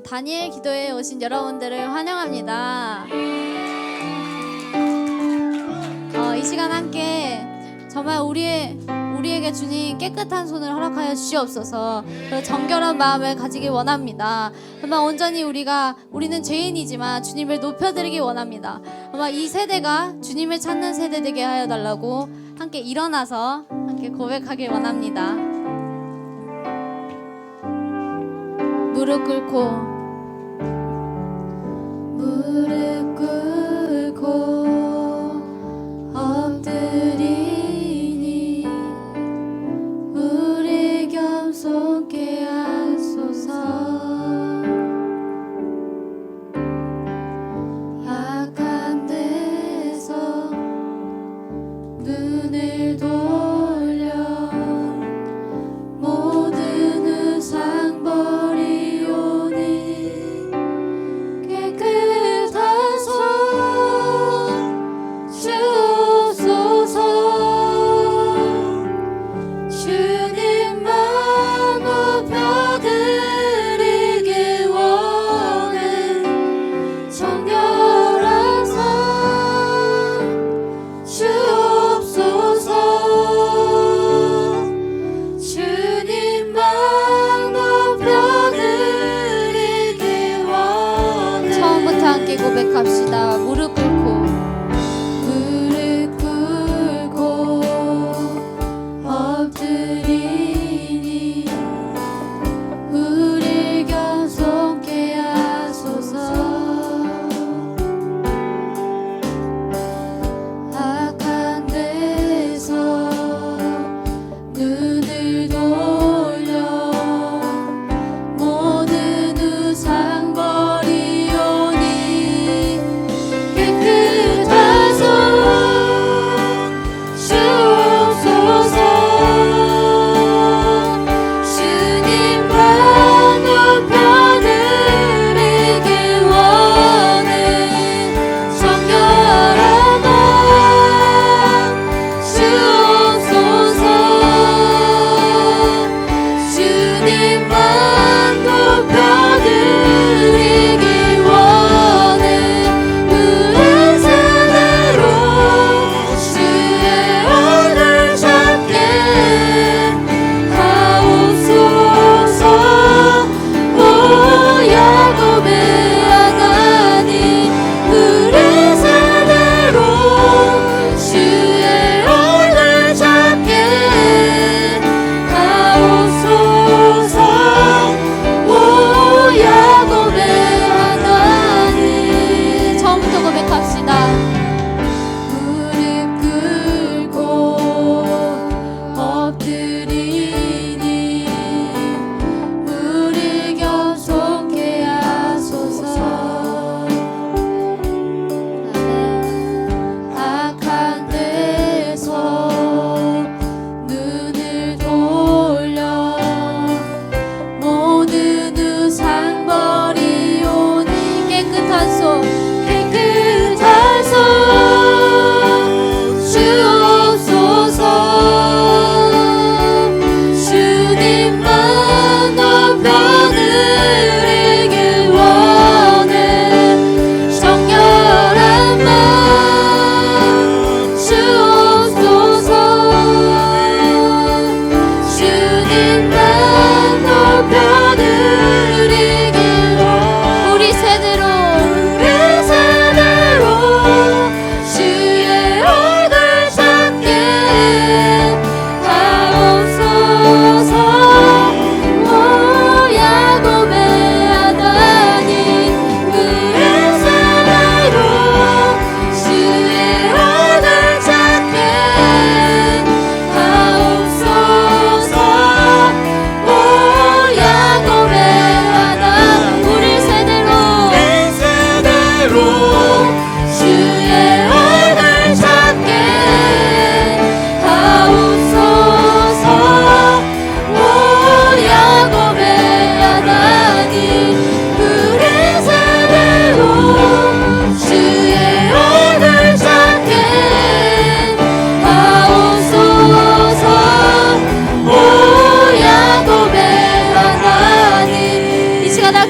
다니엘 기도에 오신 여러분들을 환영합니다. 이 시간 함께 정말 우리에게 주님 깨끗한 손을 허락하여 주시옵소서. 정결한 마음을 가지길 원합니다. 정말 온전히 우리는 죄인이지만 주님을 높여드리기 원합니다. 정말 이 세대가 주님을 찾는 세대 되게 하여 달라고 함께 일어나서 함께 고백하길 원합니다. 무릎 꿇고 엎드리니 우리 겸손케 하소서. 악한 데서 눈을 돌려 모든 우상 버리오니 깨끗한 손 주옵소서. 주님만 높여드리길 원해. 정결한 삶 주옵소서. 주님만 높여드리길 원해. 처음부터 함께 고백합시다. 무릎 꿇고 엎드리니 우리 겸손케 하소서. 악한 데서 눈을 돌려 모든 우상 버리오니 깨끗한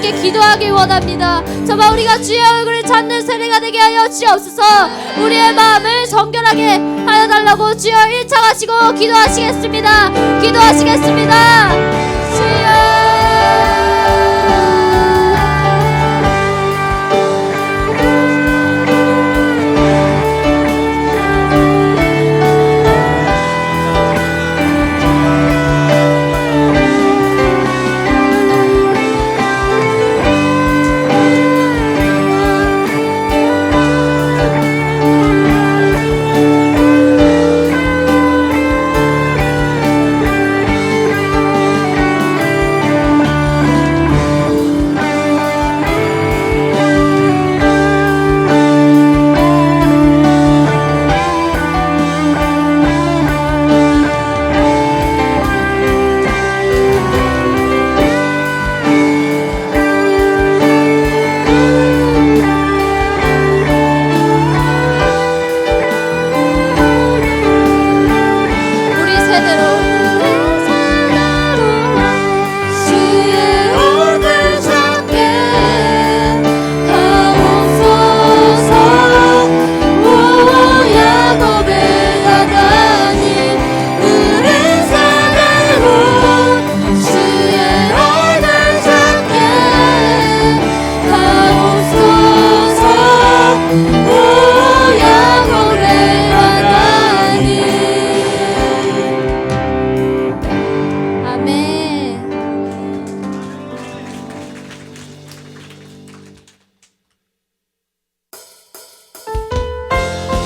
함께 기도하길 원합니다. 정말 우리가 주의 얼굴을 찾는 세례가 되게 하여 주옵소서. 우리의 마음을 정결하게 하여 달라고 주여 1차 하시고 기도하시겠습니다. 기도하시겠습니다. 주여.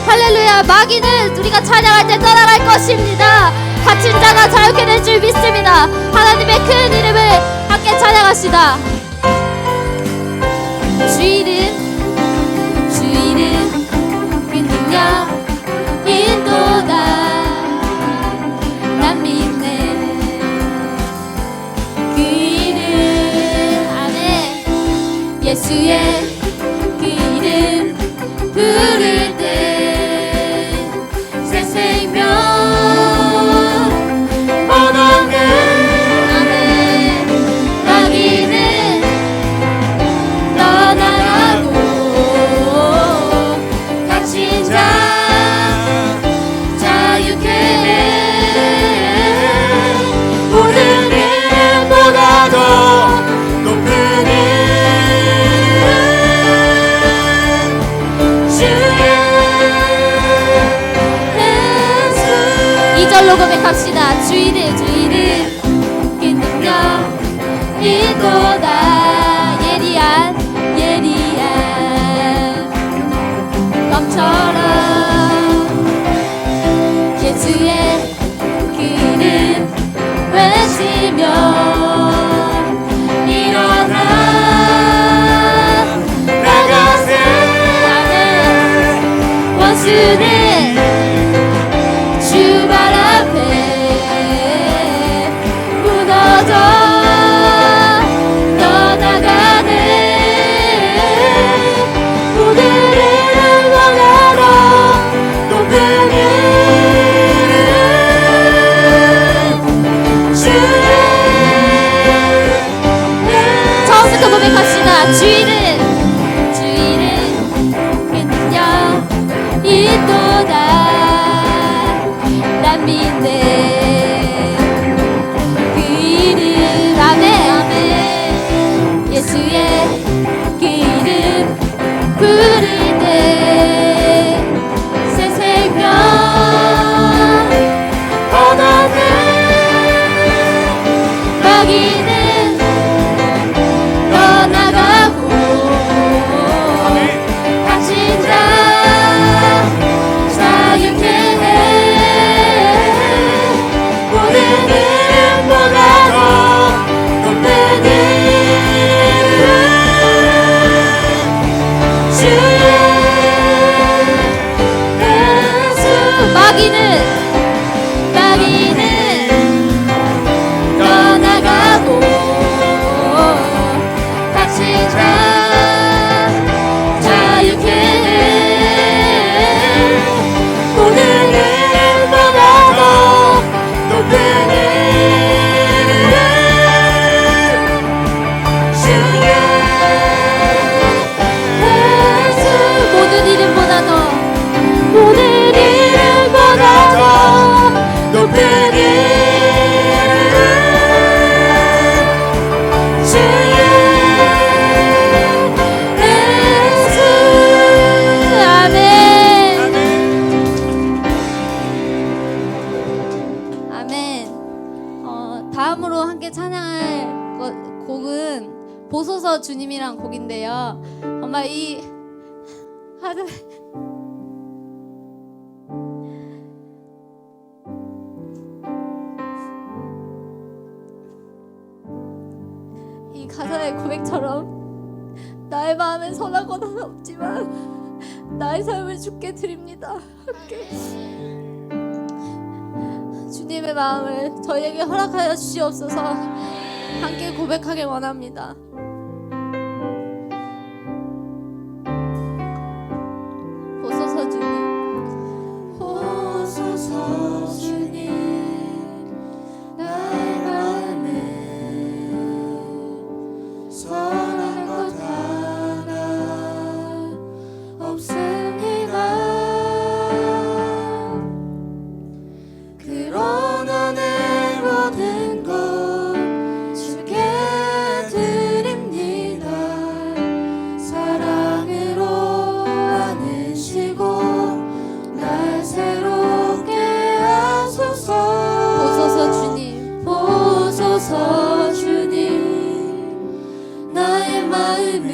할렐루야. 마귀는 우리가 찬양할 때 떠나갈 것입니다. 갇힌 자가 자유케 될 줄 믿습니다. 하나님의 큰 이름을 함께 찬양합시다. 주 이름 주 이름 그 능력 인도다 난 믿네. 그 이름 안에 예수의 그 이름 부를 때 고백합시다. 주 이름 그 능력 인도다 예리한 검처럼 예수의 그 이름 외치며 일어나 나가세. 나는 원수는 주 이름 그 능력 인도 다음으로 함께 찬양할 곡은 보소서 주님이란 곡인데요. 정말 이 이 가사의 고백처럼 나의 마음엔 선하거나 없지만 나의 삶을 주께 드립니다. 함께 주님의 마음을 저희에게 허락하여 주시옵소서. 함께 고백하길 원합니다. 보소서 주님, 보소서 주님, 나의 마음에 선한 것 하나 없습니다. 그러나 내 모든 것 주께 드립니다. 사랑으로 안으시고 날 새롭게 하소서. 보소서 주님, 보소서 주님, 나의 마음은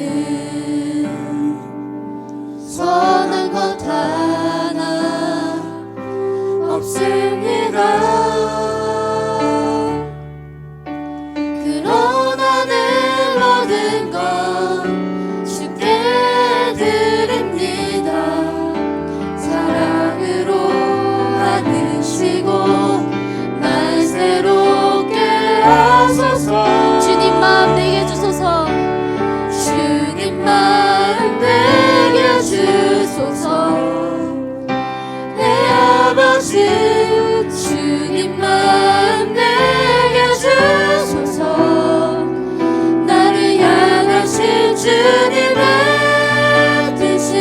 선한 것 하나 없습니다. 그러나 내 모든 것 주께 드립니다. 사랑으로 안으시고 날 새롭게 하소서. 주님 마음 내게 주소서. 주님 마음 내게 주소서. 내 아버지 주님 마음 내게 주소서. 나를 향하신 주님의 뜻이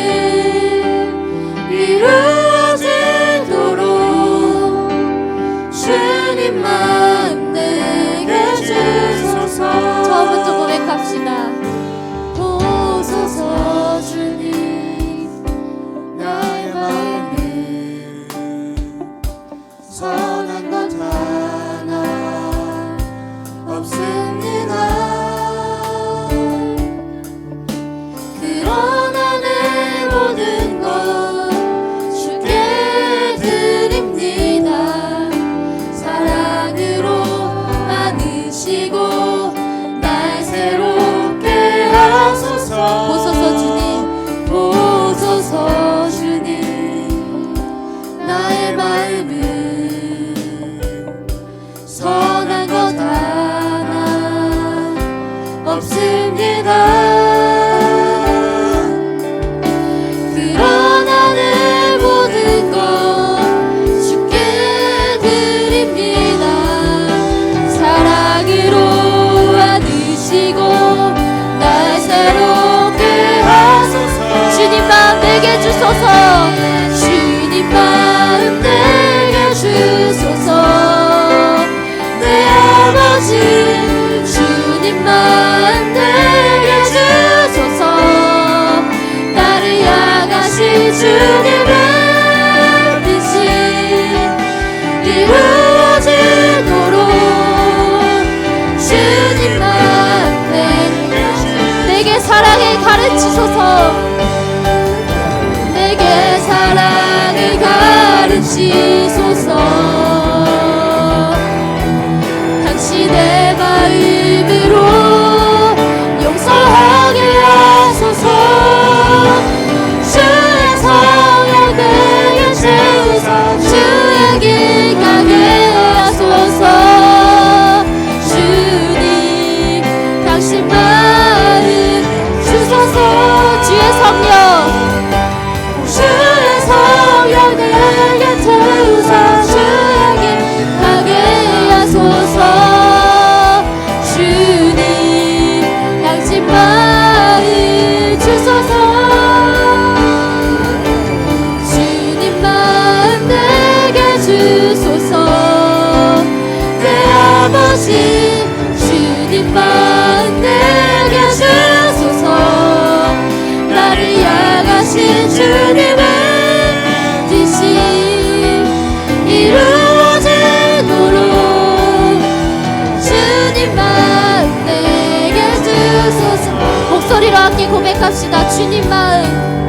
이루어지도록 주님 마음 내게 주소서. 처음부터 고백합시다. 보소서 주님, 나의 마음에 선한 것 하나 없습니다. 그러나 내 모든 것 주께 드립니다. 사랑으로 안으시고 날 새롭게 하소서. 보소서 주님, 보소서 주님, 나의 마음은 선한 것 하나 없습니다. 그러나 내 모든 것 주께 드립니다. 사랑으로 안으시고 날 새롭게 하소서. 주님 마음 내게 주소서. 주님 마음 내게 주소서. 내 아버지 주님 마음 내게 주소서. 나를 향하신 주님의 뜻이 이루어지도록 주님 마음 내게 사랑을 가르치소서. 내게 사랑을 가르치소서. 당신의 마음으로 용서하게 하소서. 주의 성령 내게 채우사 주의 길 가게 하소서. 주님 당신 마음 주소서. 주의 성령 내게 채우사 주의 고백합시다. 주님 마음.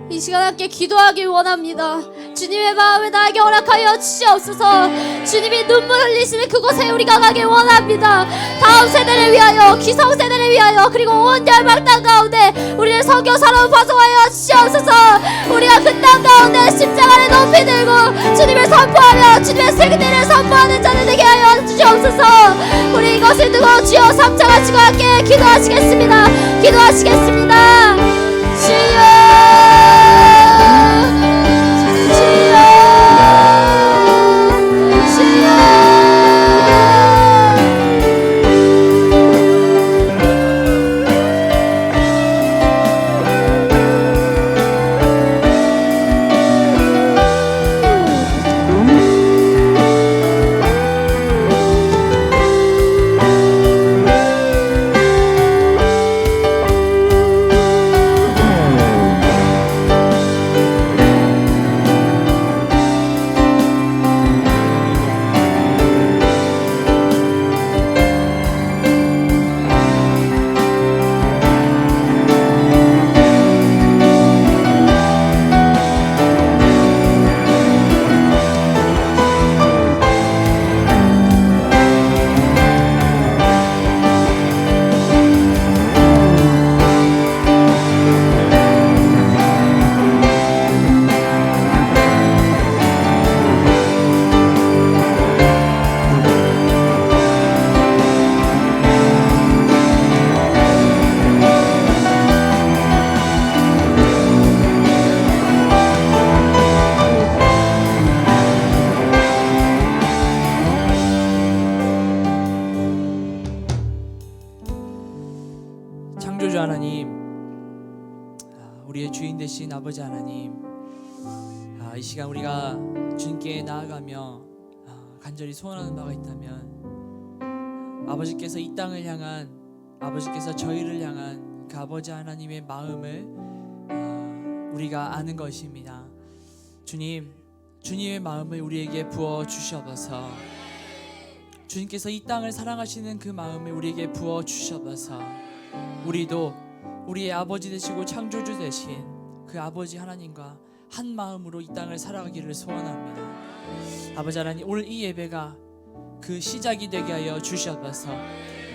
이 시간 함께 기도하길 원합니다. 주님의 마음을 나에게 허락하여 주시옵소서. 주님이 눈물 흘리시는 그곳에 우리가 가길 원합니다. 다음 세대를 위하여, 기성세대를 위하여, 그리고 온 열방 땅 가운데 우리를 선교사로 파송하여 주시옵소서. 우리가 그 땅 가운데 십자가를 높이 들고 주님을 선포하며 주님의 생대를 선포하는 자들 되게 하여 주시옵소서. 우리 이것을 두고 주여 삼창하시고 함께 기도하시겠습니다. 기도하시겠습니다. 주여, 창조주 하나님, 우리의 주인 되신 아버지 하나님, 이 시간 우리가 주님께 나아가며 간절히 소원하는 바가 있다면 아버지께서 이 땅을 향한, 아버지께서 저희를 향한 그 아버지 하나님의 마음을 우리가 아는 것입니다. 주님, 주님의 마음을 우리에게 부어 주시옵소서. 주님께서 이 땅을 사랑하시는 그 마음을 우리에게 부어 주시옵소서. 우리도 우리의 아버지 되시고 창조주 되신 그 아버지 하나님과 한 마음으로 이 땅을 살아가기를 소원합니다. 아버지 하나님, 오늘 이 예배가 그 시작이 되게 하여 주시옵소서.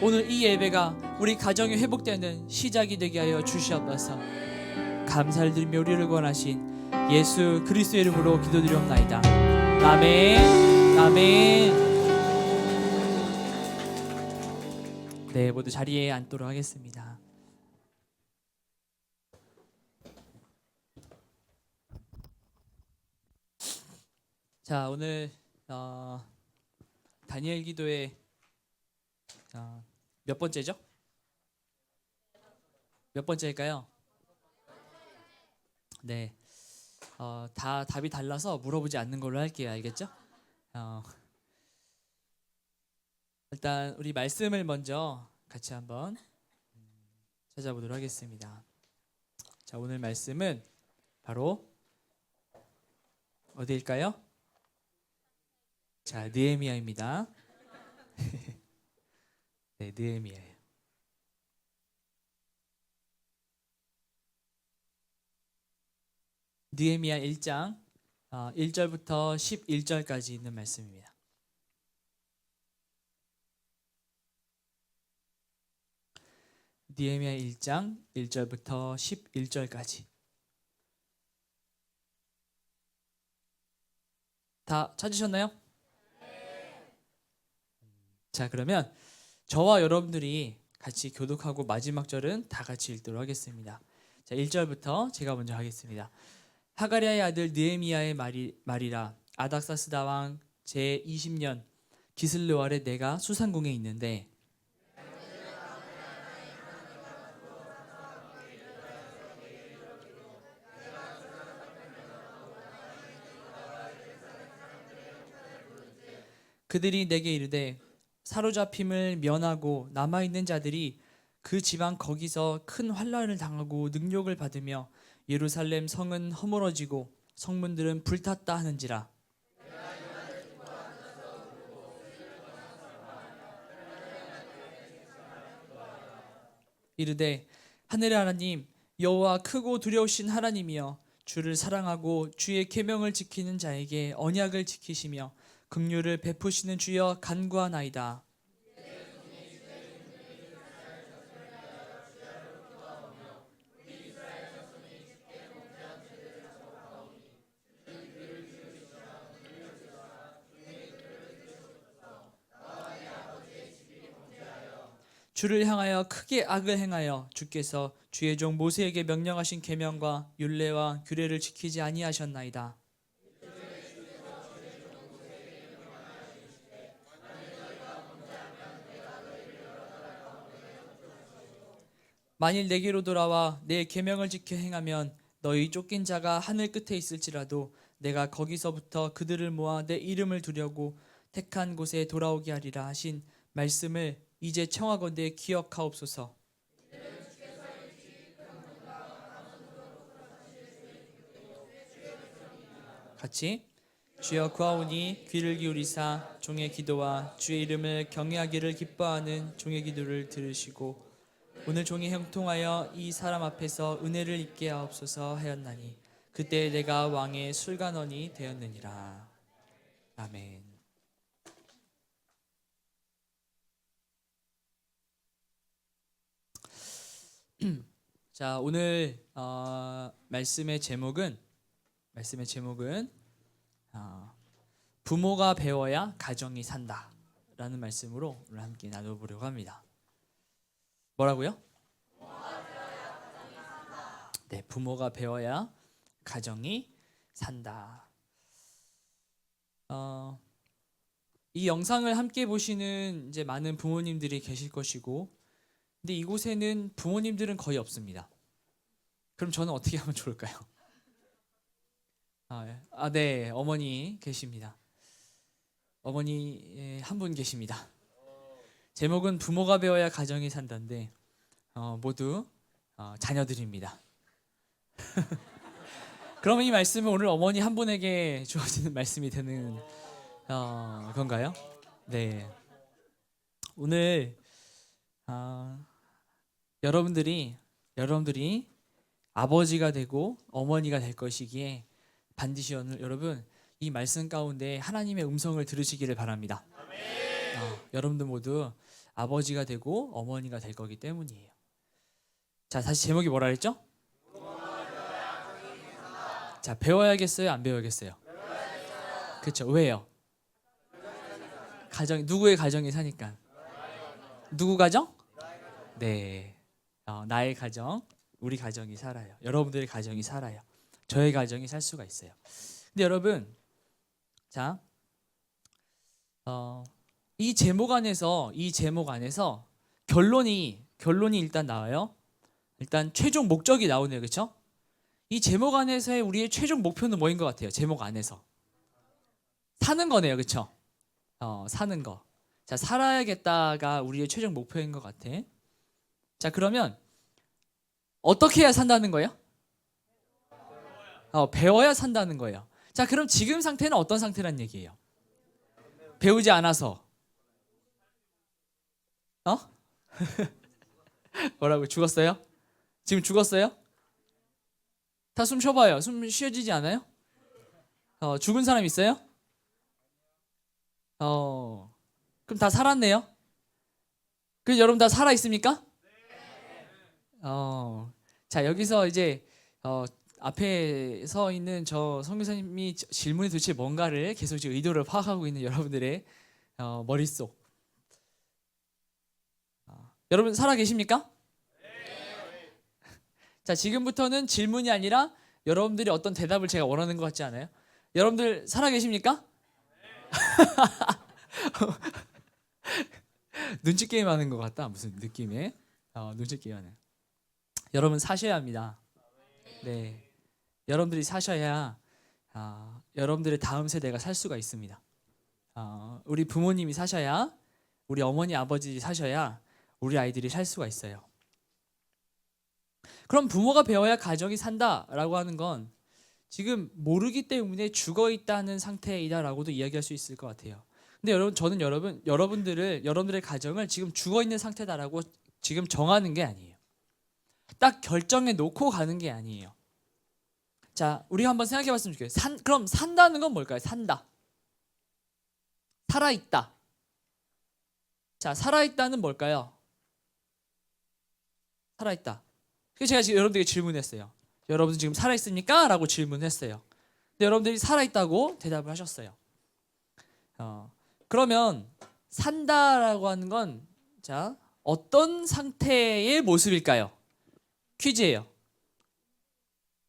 오늘 이 예배가 우리 가정이 회복되는 시작이 되게 하여 주시옵소서. 감사를 드리며 우리를 구원하신 예수 그리스도의 이름으로 기도드리옵나이다. 아멘. 아멘. 네, 모두 자리에 앉도록 하겠습니다. 자, 오늘 다니엘 기도의 몇 번째죠? 몇 번째일까요? 네, 다 답이 달라서 물어보지 않는 걸로 할게요. 알겠죠? 일단 우리 말씀을 먼저 같이 한번 찾아보도록 하겠습니다. 자, 오늘 말씀은 바로 어디일까요? 자, 느헤미야입니다. 네, 느헤미야예요. 느헤미야 1장 1절부터 11절까지 있는 말씀입니다. 느헤미야 1장 1절부터 11절까지. 다 찾으셨나요? 자, 그러면 저와 여러분들이 같이 교독하고 마지막 절은 다 같이 읽도록 하겠습니다. 자, 1절부터 제가 먼저 하겠습니다. 하가랴의 아들 느헤미야의 말이라. 아닥사스다 왕 제20년 기슬르월에 내가 수산궁에 있는데 그들이 내게 이르되 사로잡힘을 면하고 남아 있는 자들이 그 지방 거기서 큰 환난을 당하고 능욕을 받으며 예루살렘 성은 허물어지고 성문들은 불탔다 하는지라. 이르되 하늘의 하나님 여호와 크고 두려우신 하나님이여 주를 사랑하고 주의 계명을 지키는 자에게 언약을 지키시며 긍휼을 베푸시는 주여 간구하나이다. 주를 향하여 크게 악을 행하여 주께서 주의 종 모세에게 명령하신 계명과 율례와 규례를 지키지 아니하셨나이다. 만일 내게로 돌아와 내 계명을 지켜 행하면 너희 쫓긴 자가 하늘 끝에 있을지라도 내가 거기서부터 그들을 모아 내 이름을 두려고 택한 곳에 돌아오게 하리라 하신 말씀을 이제 청하건대 기억하옵소서. 같이 주여 구하오니 귀를 기울이사 종의 기도와 주의 이름을 경외하기를 기뻐하는 종의 기도를 들으시고 오늘 종이 형통하여 이 사람 앞에서 은혜를 입게 하옵소서 하였나니 그때 내가 왕의 술관원이 되었느니라. 아멘. 자, 오늘 말씀의 제목은 부모가 배워야 가정이 산다라는 말씀으로 오늘 함께 나눠보려고 합니다. 뭐라고요? 네, 부모가 배워야 가정이 산다. 이 영상을 함께 보시는 이제 많은 부모님들이 계실 것이고, 근데 이곳에는 부모님들은 거의 없습니다. 그럼 저는 어떻게 하면 좋을까요? 네, 어머니 계십니다. 어머니 한 분 계십니다. 제목은 부모가 배워야 가정이 산다인데 모두 자녀들입니다. 그러면 이 말씀은 오늘 어머니 한 분에게 주어지는 말씀이 되는 건가요? 네. 오늘 여러분들이 아버지가 되고 어머니가 될 것이기에 반드시 오늘 여러분 이 말씀 가운데 하나님의 음성을 들으시기를 바랍니다. 여러분들 모두 아버지가 되고 어머니가 될 거기 때문이에요. 자, 다시 제목이 뭐라 했죠? 자, 배워야겠어요? 안 배워야겠어요? 그렇죠. 왜요? 누구의 가정이 사니까. 누구 가정? 네. 나의 가정, 우리 가정이 살아요. 여러분들의 가정이 살아요. 저의 가정이 살 수가 있어요. 근데 여러분, 자, 이 제목 안에서 결론이 일단 나와요. 일단 최종 목적이 나오네요, 그렇죠? 이 제목 안에서의 우리의 최종 목표는 뭐인 것 같아요? 제목 안에서 사는 거네요, 그렇죠? 사는 거. 자, 살아야겠다가 우리의 최종 목표인 것 같아. 자, 그러면 어떻게 해야 산다는 거예요? 배워야 산다는 거예요. 자, 그럼 지금 상태는 어떤 상태란 얘기예요? 배우지 않아서. 뭐라고? 죽었어요? 지금 죽었어요? 다 숨 쉬어봐요. 숨 쉬어지지 않아요? 죽은 사람 있어요? 그럼 다 살았네요? 그래서 여러분 다 살아 있습니까? 자, 여기서 이제 앞에 서 있는 저 선교사님이 질문이 도대체 뭔가를 계속 지금 의도를 파악하고 있는 여러분들의 머릿속. 여러분 살아 계십니까? 자, 지금부터는 질문이 아니라 여러분들이 어떤 대답을 제가 원하는 것 같지 않아요? 여러분들 살아 계십니까? 눈치 게임 하는 것 같다. 무슨 느낌에? 눈치 게임 하는. 여러분 사셔야 합니다. 네, 여러분들이 사셔야 여러분들의 다음 세대가 살 수가 있습니다. 우리 부모님이 사셔야, 우리 어머니 아버지 사셔야 우리 아이들이 살 수가 있어요. 그럼 부모가 배워야 가정이 산다라고 하는 건 지금 모르기 때문에 죽어 있다는 상태이다라고도 이야기할 수 있을 것 같아요. 근데 저는 여러분들의 가정을 지금 죽어 있는 상태다라고 지금 정하는 게 아니에요. 딱 결정해 놓고 가는 게 아니에요. 자, 우리가 한번 생각해 봤으면 좋겠어요. 그럼 산다는 건 뭘까요? 산다. 살아있다. 자, 살아있다는 뭘까요? 살아있다. 그래서 제가 지금 여러분들에게 질문했어요. 여러분 지금 살아있습니까? 라고 질문했어요. 근데 여러분들이 살아있다고 대답을 하셨어요. 그러면 산다라고 하는 건 자, 어떤 상태의 모습일까요? 퀴즈예요.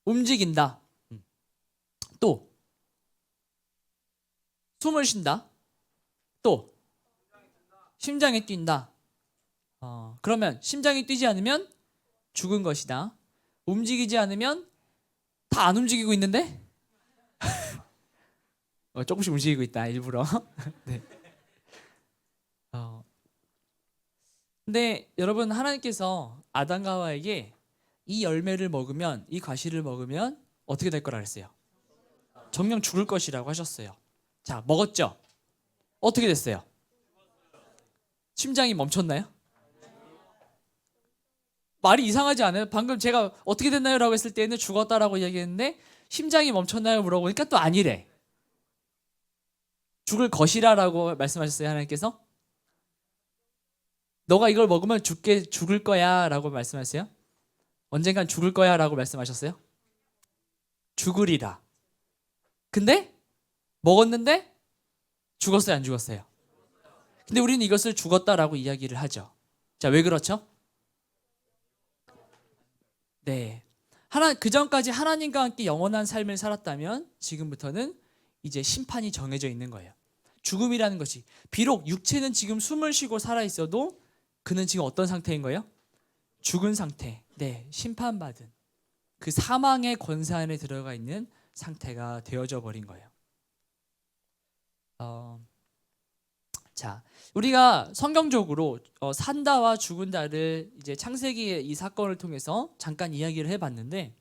움직인다. 또 숨을 쉰다. 또 심장이 뛴다. 그러면 심장이 뛰지 않으면 죽은 것이다. 움직이지 않으면 다 안 움직이고 있는데 조금씩 움직이고 있다 일부러. 네. 근데 여러분, 하나님께서 아담과 하와에게 이 열매를 먹으면, 이 과실을 먹으면 어떻게 될 거라 그랬어요? 정령 죽을 것이라고 하셨어요. 자, 먹었죠? 어떻게 됐어요? 심장이 멈췄나요? 말이 이상하지 않아요? 방금 제가 어떻게 됐나요? 라고 했을 때는 죽었다라고 이야기했는데 심장이 멈췄나요? 물어보니까 또 아니래. 죽을 것이라 라고 말씀하셨어요. 하나님께서 너가 이걸 먹으면 죽을 거야 라고 말씀하세요. 언젠간 죽을 거야 라고 말씀하셨어요. 죽으리라. 근데 먹었는데 죽었어요, 안 죽었어요? 근데 우리는 이것을 죽었다라고 이야기를 하죠. 자, 왜 그렇죠? 네, 그 전까지 하나님과 함께 영원한 삶을 살았다면 지금부터는 이제 심판이 정해져 있는 거예요. 죽음이라는 것이, 비록 육체는 지금 숨을 쉬고 살아 있어도 그는 지금 어떤 상태인 거예요? 죽은 상태. 네, 심판받은 그 사망의 권세 안에 들어가 있는 상태가 되어져 버린 거예요. 자, 우리가 성경적으로 산다와 죽은다를 이제 창세기의 이 사건을 통해서 잠깐 이야기를 해봤는데,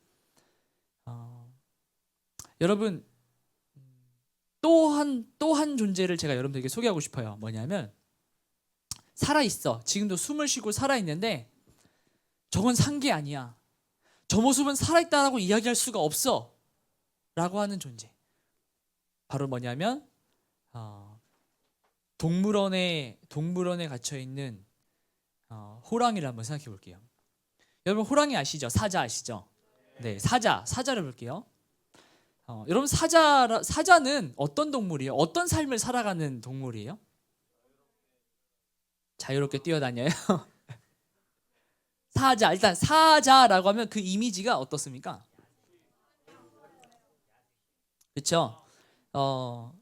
여러분 또 한 존재를 제가 여러분들에게 소개하고 싶어요. 뭐냐면 살아 있어. 지금도 숨을 쉬고 살아 있는데 저건 산 게 아니야. 저 모습은 살아 있다라고 이야기할 수가 없어라고 하는 존재. 바로 뭐냐면 동물원에 갇혀 있는 호랑이를 한번 생각해 볼게요. 여러분, 호랑이 아시죠? 사자 아시죠? 네, 사자를 볼게요. 여러분, 사자는 어떤 동물이에요? 어떤 삶을 살아가는 동물이에요? 자유롭게 뛰어다녀요. 일단 사자라고 하면 그 이미지가 어떻습니까? 그렇죠?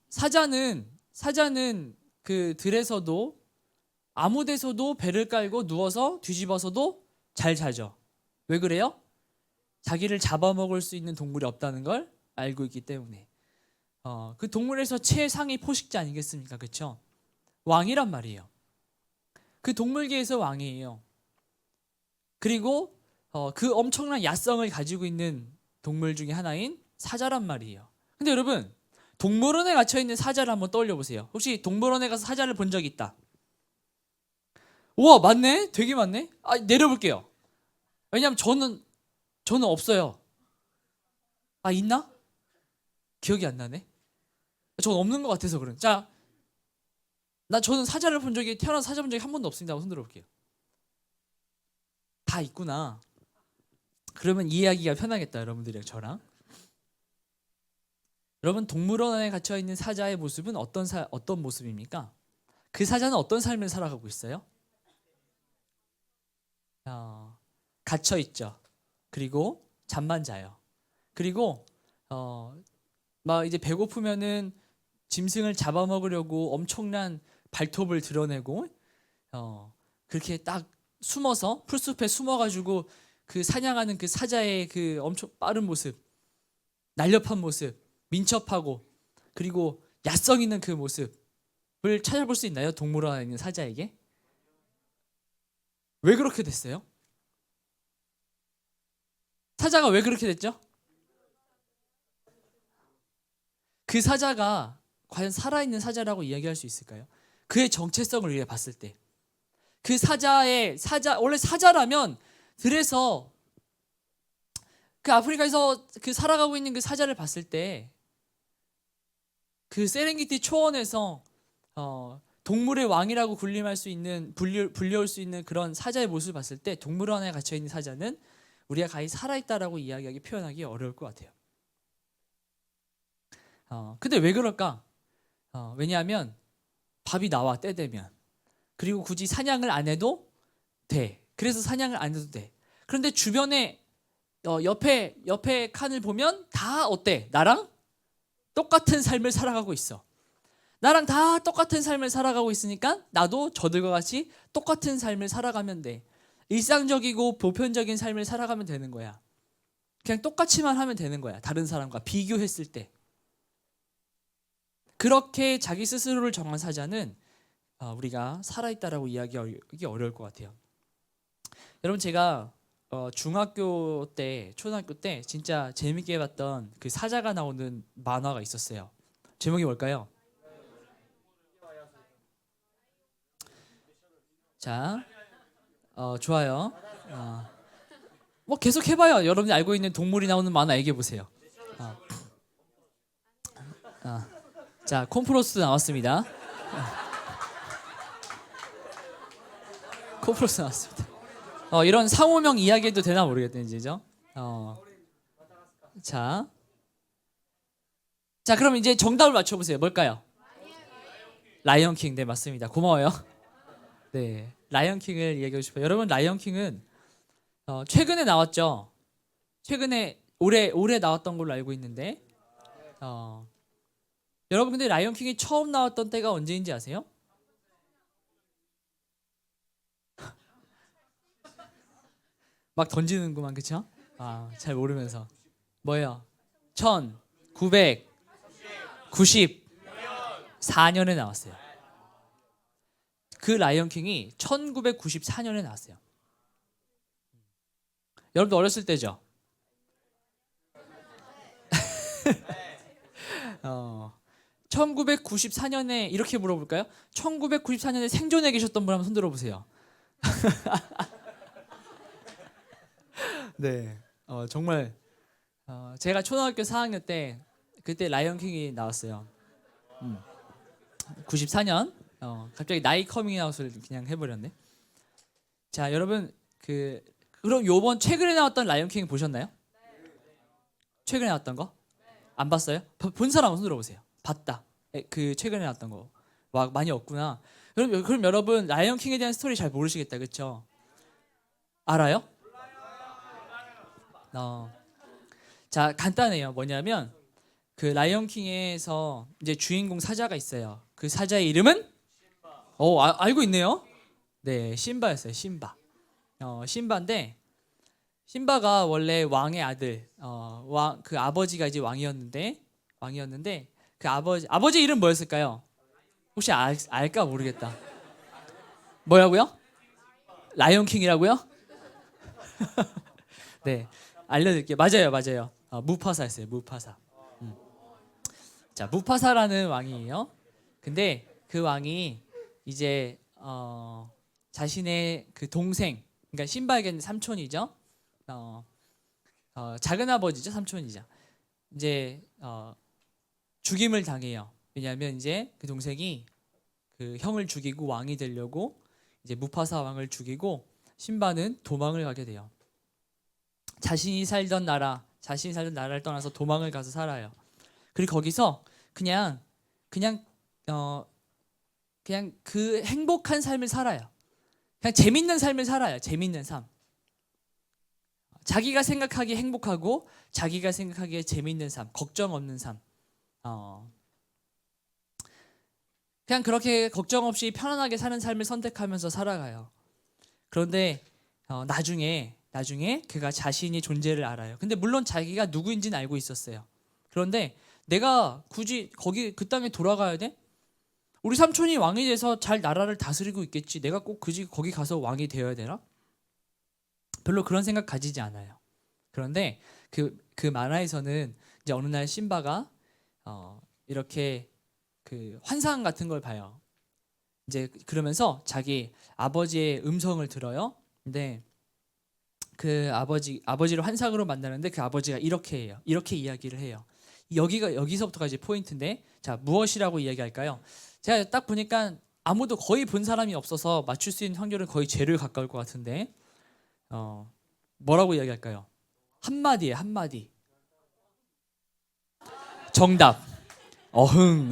사자는 그 들에서도 아무 데서도 배를 깔고 누워서 뒤집어서도 잘 자죠. 왜 그래요? 자기를 잡아먹을 수 있는 동물이 없다는 걸 알고 있기 때문에. 그 동물에서 최상위 포식자 아니겠습니까? 그렇죠? 왕이란 말이에요. 그 동물계에서 왕이에요. 그리고 그 엄청난 야성을 가지고 있는 동물 중에 하나인 사자란 말이에요. 근데 여러분, 동물원에 갇혀 있는 사자를 한번 떠올려 보세요. 혹시 동물원에 가서 사자를 본 적 있다? 우와, 맞네? 되게 많네? 내려볼게요. 왜냐하면 저는 없어요. 있나? 기억이 안 나네. 저는 없는 것 같아서 그런. 자, 저는 태어나서 사자 본 적이 한 번도 없습니다. 한번 손 들어볼게요. 다 있구나. 그러면 이해하기가 편하겠다, 여러분들이랑 저랑. 여러분, 동물원에 갇혀 있는 사자의 모습은 어떤 모습입니까? 그 사자는 어떤 삶을 살아가고 있어요? 갇혀 있죠. 그리고 잠만 자요. 그리고 막 이제 배고프면은 짐승을 잡아먹으려고 엄청난 발톱을 드러내고 그렇게 딱 숨어서 풀숲에 숨어가지고 그 사냥하는 그 사자의 그 엄청 빠른 모습, 날렵한 모습, 민첩하고 그리고 야성 있는 그 모습, 찾아볼 수 있나요? 동물원에 있는 사자에게? 왜 그렇게 됐어요? 사자가 왜 그렇게 됐죠? 그 사자가 과연 살아있는 사자라고 이야기할 수 있을까요? 그의 정체성을 우리가 봤을 때, 그 원래 사자라면 들에서 그 아프리카에서 그 살아가고 있는 그 사자를 봤을 때, 그 세렝게티 초원에서 동물의 왕이라고 군림할 수 있는, 불려올 수 있는 그런 사자의 모습을 봤을 때, 동물원에 갇혀 있는 사자는 우리가 가히 살아있다라고 이야기하기, 표현하기 어려울 것 같아요. 근데 왜 그럴까? 왜냐하면 밥이 나와, 때 되면. 그리고 굳이 사냥을 안 해도 돼. 그래서 사냥을 안 해도 돼. 그런데 주변에 옆에 칸을 보면 다 어때? 나랑 똑같은 삶을 살아가고 있어. 나랑 다 똑같은 삶을 살아가고 있으니까 나도 저들과 같이 똑같은 삶을 살아가면 돼. 일상적이고 보편적인 삶을 살아가면 되는 거야. 그냥 똑같이만 하면 되는 거야. 다른 사람과 비교했을 때. 그렇게 자기 스스로를 정한 사자는 우리가 살아있다라고 이야기하기 어려울 것 같아요. 여러분, 제가 중학교 때, 초등학교 때 진짜 재밌게 봤던 그 사자가 나오는 만화가 있었어요. 제목이 뭘까요? 자, 좋아요. 뭐 계속 해봐요. 여러분이 알고 있는 동물이 나오는 만화 얘기해 보세요. 자, 콤프로스 나왔습니다. 콤프로스 나왔습니다. 이런 상호명 이야기해도 되나 모르겠네, 이제죠. 자, 그럼 이제 정답을 맞춰보세요. 뭘까요? 라이언킹. 네, 맞습니다. 고마워요. 네, 라이언킹을 이야기하고 싶어요. 여러분, 라이언킹은 최근에 나왔죠. 최근에 올해 나왔던 걸로 알고 있는데, 여러분, 근데 라이언킹이 처음 나왔던 때가 언제인지 아세요? 막 던지는구만, 그쵸? 잘 모르면서. 뭐예요? 1994년에 나왔어요. 그 라이언킹이 1994년에 나왔어요. 여러분도 어렸을 때죠? 1994년에 이렇게 물어볼까요? 1994년에 생존해 계셨던 분 한번 손 들어보세요. 네, 정말 제가 초등학교 4학년 때 그때 라이언킹이 나왔어요. 94년. 갑자기 나이 커밍아웃을 그냥 해버렸네. 자, 여러분, 그럼 요번 최근에 나왔던 라이언킹 보셨나요? 최근에 나왔던 거? 안 봤어요? 본 사람 손 들어보세요. 봤다. 그 최근에 나왔던 거. 와, 많이 없구나. 그럼 여러분, 라이언킹에 대한 스토리 잘 모르시겠다, 그렇죠? 알아요? 자, 간단해요. 뭐냐면 그 라이언킹에서 이제 주인공 사자가 있어요. 그 사자의 이름은 알고 있네요. 네, 심바였어요. 심바. 심바인데, 심바가 원래 왕의 아들. 그 아버지가 이제 왕이었는데 그 아버지 이름 뭐였을까요? 혹시 알까 모르겠다. 뭐라고요? 라이언킹이라고요? 네, 알려드릴게요. 맞아요. 무파사였어요. 무파사. 자, 무파사라는 왕이에요. 근데 그 왕이 이제 자신의 그 동생, 그러니까 심바에게는 삼촌이죠. 작은 아버지죠, 삼촌이죠. 이제 죽임을 당해요. 왜냐하면 이제 그 동생이 그 형을 죽이고 왕이 되려고 이제 무파사 왕을 죽이고, 심바는 도망을 가게 돼요. 자신이 살던 나라를 떠나서 도망을 가서 살아요. 그리고 거기서 그냥 그 행복한 삶을 살아요. 그냥 재밌는 삶을 살아요. 재밌는 삶. 자기가 생각하기에 행복하고 자기가 생각하기에 재밌는 삶, 걱정 없는 삶. 그냥 그렇게 걱정 없이 편안하게 사는 삶을 선택하면서 살아가요. 그런데 나중에 그가 자신이 존재를 알아요. 근데 물론 자기가 누구인지는 알고 있었어요. 그런데 내가 굳이 그 땅에 돌아가야 돼? 우리 삼촌이 왕이 돼서 잘 나라를 다스리고 있겠지. 내가 꼭 거기 가서 왕이 되어야 되나? 별로 그런 생각 가지지 않아요. 그런데 그 만화에서는 이제 어느 날 심바가 이렇게 그 환상 같은 걸 봐요. 이제 그러면서 자기 아버지의 음성을 들어요. 근데 그 아버지를 환상으로 만나는데 그 아버지가 이렇게 해요. 이렇게 이야기를 해요. 여기서부터가 이제 포인트인데, 자, 무엇이라고 이야기할까요? 제가 딱 보니까 아무도 거의 본 사람이 없어서 맞출 수 있는 확률은 거의 제로에 가까울 것 같은데, 뭐라고 이야기할까요? 한마디예요, 한마디. 정답. 어흥.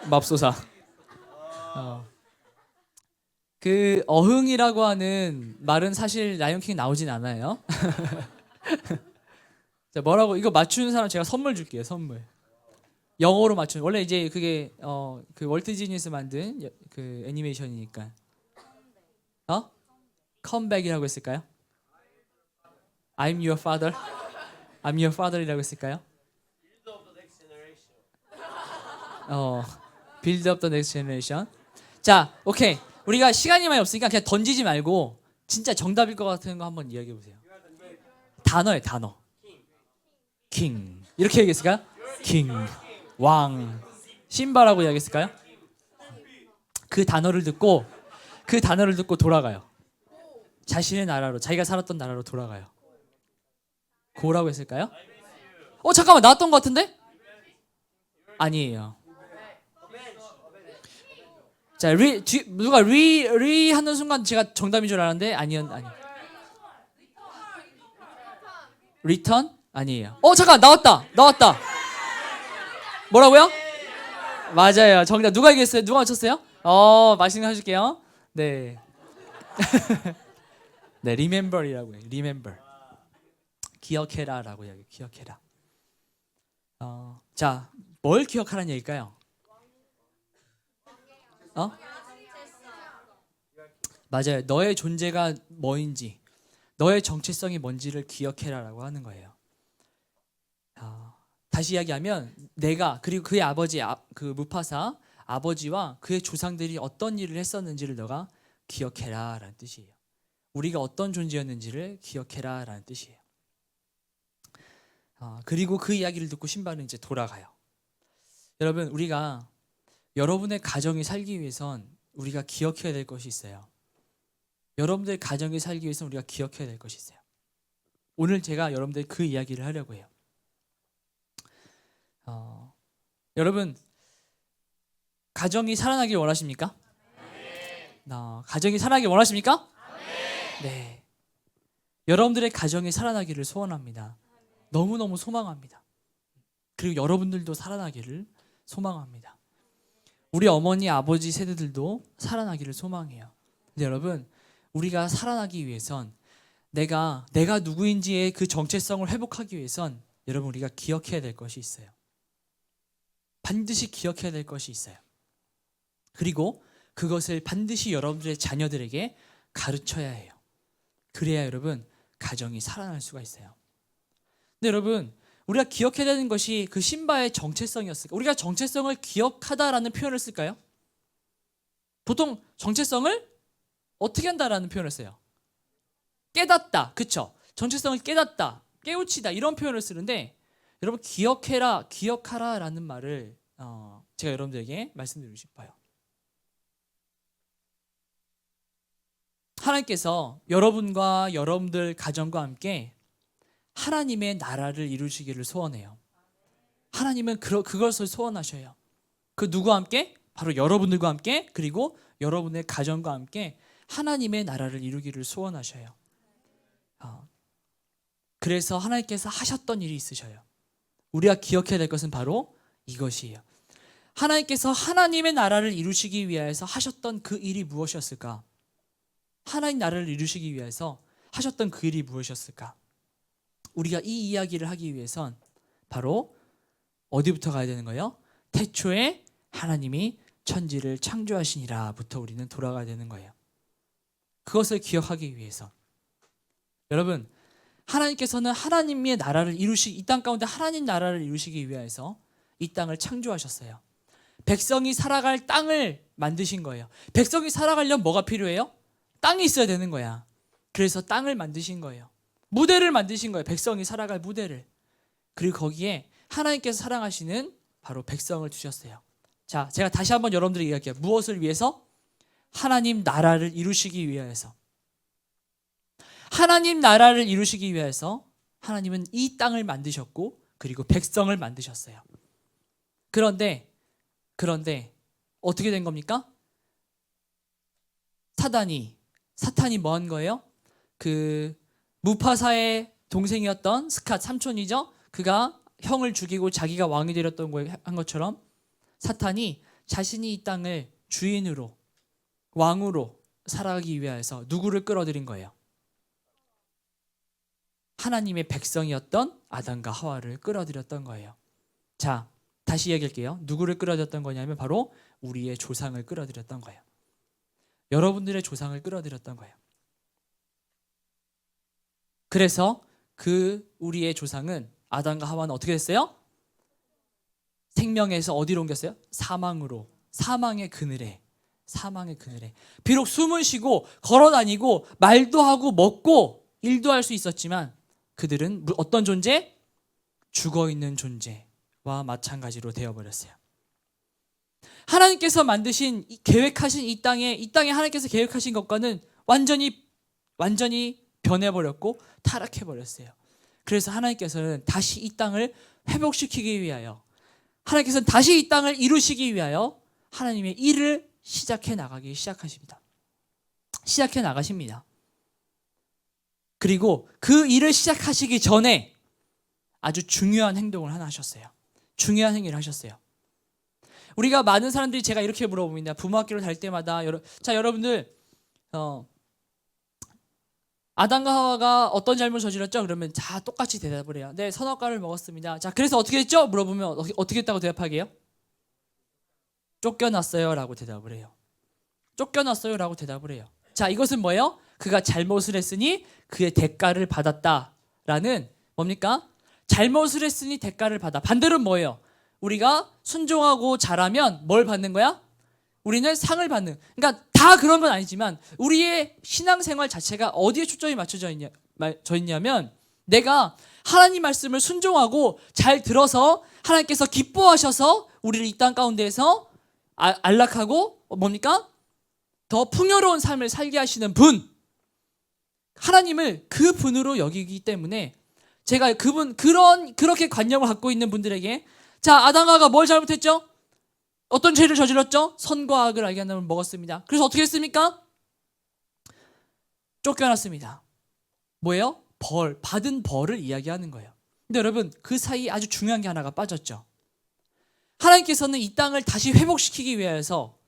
맙소사. 그 어흥이라고 하는 말은 사실 라이온킹 나오진 않아요. 자, 뭐라고 이거 맞추는 사람 제가 선물 줄게요. 선물. 영어로 맞춘. 원래 이제 그게 그 월트 디즈니에서 만든 그 애니메이션이니까. 컴백이라고 했을까요? I'm your father. I'm your father이라고 했을까요? Build up the next generation. 자, 오케이. 우리가 시간이 많이 없으니까 그냥 던지지 말고 진짜 정답일 것 같은 거 한번 이야기해 보세요. 단어예요, 단어. king. 이렇게 얘기했을까요? king. 왕. 심바라고 이야기했을까요? 그 단어를 듣고 돌아가요. 자신의 나라로, 자기가 살았던 나라로 돌아가요. 고라고 했을까요? 잠깐만, 나왔던 것 같은데? 아니에요. 자, 누가 리 하는 순간 제가 정답인 줄 알았는데 아니. 리턴? 아니에요. 잠깐, 나왔다. 뭐라고요? 맞아요. 정답. 누가 얘기했어요? 누가 맞췄어요? 맛있는 거 해줄게요. 네. 네, remember이라고 해요. remember. 기억해라라고 이야기해요. 기억해라. 자, 뭘 기억하라는 얘기일까요? 맞아요. 너의 존재가 뭐인지, 너의 정체성이 뭔지를 기억해라라고 하는 거예요. 다시 이야기하면 내가, 그리고 그의 아버지 그 무파사 아버지와 그의 조상들이 어떤 일을 했었는지를 너가 기억해라라는 뜻이에요. 우리가 어떤 존재였는지를 기억해라라는 뜻이에요. 그리고 그 이야기를 듣고 신바는 이제 돌아가요. 여러분, 우리가 여러분의 가정이 살기 위해선 우리가 기억해야 될 것이 있어요. 여러분들 가정이 살기 위해선 우리가 기억해야 될 것이 있어요. 오늘 제가 여러분들 그 이야기를 하려고 해요. 여러분, 가정이 살아나길 원하십니까? 가정이 살아나길 원하십니까? 네. 여러분들의 가정이 살아나기를 소원합니다. 너무너무 소망합니다. 그리고 여러분들도 살아나기를 소망합니다. 우리 어머니, 아버지 세대들도 살아나기를 소망해요. 근데 여러분, 우리가 살아나기 위해선 내가 누구인지의 그 정체성을 회복하기 위해선 여러분, 우리가 기억해야 될 것이 있어요. 반드시 기억해야 될 것이 있어요. 그리고 그것을 반드시 여러분들의 자녀들에게 가르쳐야 해요. 그래야 여러분, 가정이 살아날 수가 있어요. 근데 여러분, 우리가 기억해야 되는 것이 그 신바의 정체성이었을까? 우리가 정체성을 기억하다라는 표현을 쓸까요? 보통 정체성을 어떻게 한다라는 표현을 써요? 깨닫다, 그쵸? 정체성을 깨닫다, 깨우치다, 이런 표현을 쓰는데, 여러분, 기억해라, 기억하라라는 말을 제가 여러분들에게 말씀드리고 싶어요. 하나님께서 여러분과 여러분들 가정과 함께 하나님의 나라를 이루시기를 소원해요. 하나님은 그것을 소원하셔요. 그 누구와 함께? 바로 여러분들과 함께, 그리고 여러분의 가정과 함께 하나님의 나라를 이루기를 소원하셔요. 그래서 하나님께서 하셨던 일이 있으셔요. 우리가 기억해야 될 것은 바로 이것이에요. 하나님께서 하나님의 나라를 이루시기 위해서 하셨던 그 일이 무엇이었을까? 하나님 나라를 이루시기 위해서 하셨던 그 일이 무엇이었을까? 우리가 이 이야기를 하기 위해선 바로 어디부터 가야 되는 거예요? 태초에 하나님이 천지를 창조하시니라부터 우리는 돌아가야 되는 거예요. 그것을 기억하기 위해서. 여러분, 하나님께서는 하나님의 나라를 이 땅 가운데 하나님 나라를 이루시기 위해서 이 땅을 창조하셨어요. 백성이 살아갈 땅을 만드신 거예요. 백성이 살아가려면 뭐가 필요해요? 땅이 있어야 되는 거야. 그래서 땅을 만드신 거예요. 무대를 만드신 거예요. 백성이 살아갈 무대를. 그리고 거기에 하나님께서 사랑하시는 바로 백성을 두셨어요. 자, 제가 다시 한번 여러분들에게 이야기해요. 무엇을 위해서? 하나님 나라를 이루시기 위해서. 하나님 나라를 이루시기 위해서 하나님은 이 땅을 만드셨고 그리고 백성을 만드셨어요. 그런데 어떻게 된 겁니까? 사탄이 뭐 한 거예요? 그 무파사의 동생이었던 스캇, 삼촌이죠. 그가 형을 죽이고 자기가 왕이 되렸던 거에 한 것처럼 사탄이 자신이 이 땅을 주인으로 왕으로 살아가기 위해서 누구를 끌어들인 거예요? 하나님의 백성이었던 아담과 하와를 끌어들였던 거예요. 자, 다시 얘기할게요. 누구를 끌어들였던 거냐면 바로 우리의 조상을 끌어들였던 거예요. 여러분들의 조상을 끌어들였던 거예요. 그래서 그 우리의 조상은 아담과 하와는 어떻게 됐어요? 생명에서 어디로 옮겼어요? 사망으로. 사망의 그늘에. 비록 숨을 쉬고 걸어다니고 말도 하고 먹고 일도 할 수 있었지만 그들은 어떤 존재? 죽어있는 존재와 마찬가지로 되어버렸어요. 하나님께서 만드신 계획하신 이 땅에 하나님께서 계획하신 것과는 완전히 변해버렸고 타락해버렸어요. 그래서 하나님께서는 다시 이 땅을 회복시키기 위하여 하나님께서는 다시 이 땅을 이루시기 위하여 하나님의 일을 시작해 나가십니다. 그리고 그 일을 시작하시기 전에 아주 중요한 행동을 하나 하셨어요. 중요한 행위를 하셨어요. 우리가 많은 사람들이 제가 이렇게 물어봅니다. 부모학교를 다닐 때마다 여러분들 아담과 하와가 어떤 잘못을 저질렀죠? 그러면 다 똑같이 대답을 해요. 네, 선악과를 먹었습니다. 자, 그래서 어떻게 했죠? 물어보면 어떻게 했다고 대답하게요? 쫓겨났어요 라고 대답을 해요. 자, 이것은 뭐예요? 그가 잘못을 했으니 그의 대가를 받았다라는 뭡니까? 잘못을 했으니 대가를 받아. 반대로 뭐예요? 우리가 순종하고 잘하면 뭘 받는 거야? 우리는 상을 받는. 그러니까 다 그런 건 아니지만 우리의 신앙생활 자체가 어디에 초점이 맞춰져 있냐면 내가 하나님 말씀을 순종하고 잘 들어서 하나님께서 기뻐하셔서 우리를 이 땅 가운데에서 안락하고 뭡니까? 더 풍요로운 삶을 살게 하시는 분, 하나님을 그 분으로 여기기 때문에 제가 그렇게 관념을 갖고 있는 분들에게 자, 아담과 뭘 잘못했죠? 어떤 죄를 저질렀죠? 선과 악을 알게 한다면 먹었습니다. 그래서 어떻게 했습니까? 쫓겨났습니다. 뭐예요? 받은 벌을 이야기하는 거예요. 근데 여러분, 그 사이 아주 중요한 게 하나가 빠졌죠. 하나님께서는 이 땅을 다시 회복시키기 위해서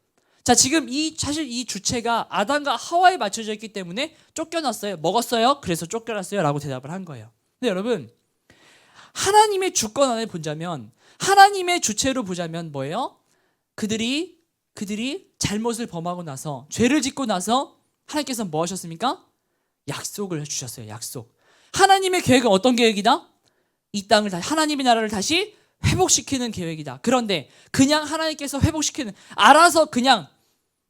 자, 지금 사실 이 주체가 아담과 하와에 맞춰져 있기 때문에 쫓겨났어요. 먹었어요. 그래서 쫓겨났어요. 라고 대답을 한 거예요. 근데 여러분, 하나님의 주권 안에 보자면 하나님의 주체로 보자면 뭐예요? 그들이 잘못을 범하고 나서 죄를 짓고 나서 하나님께서 뭐 하셨습니까? 약속을 해주셨어요. 약속. 하나님의 계획은 어떤 계획이다? 이 땅을 하나님의 나라를 다시 회복시키는 계획이다. 그런데 그냥 하나님께서 회복시키는 알아서 그냥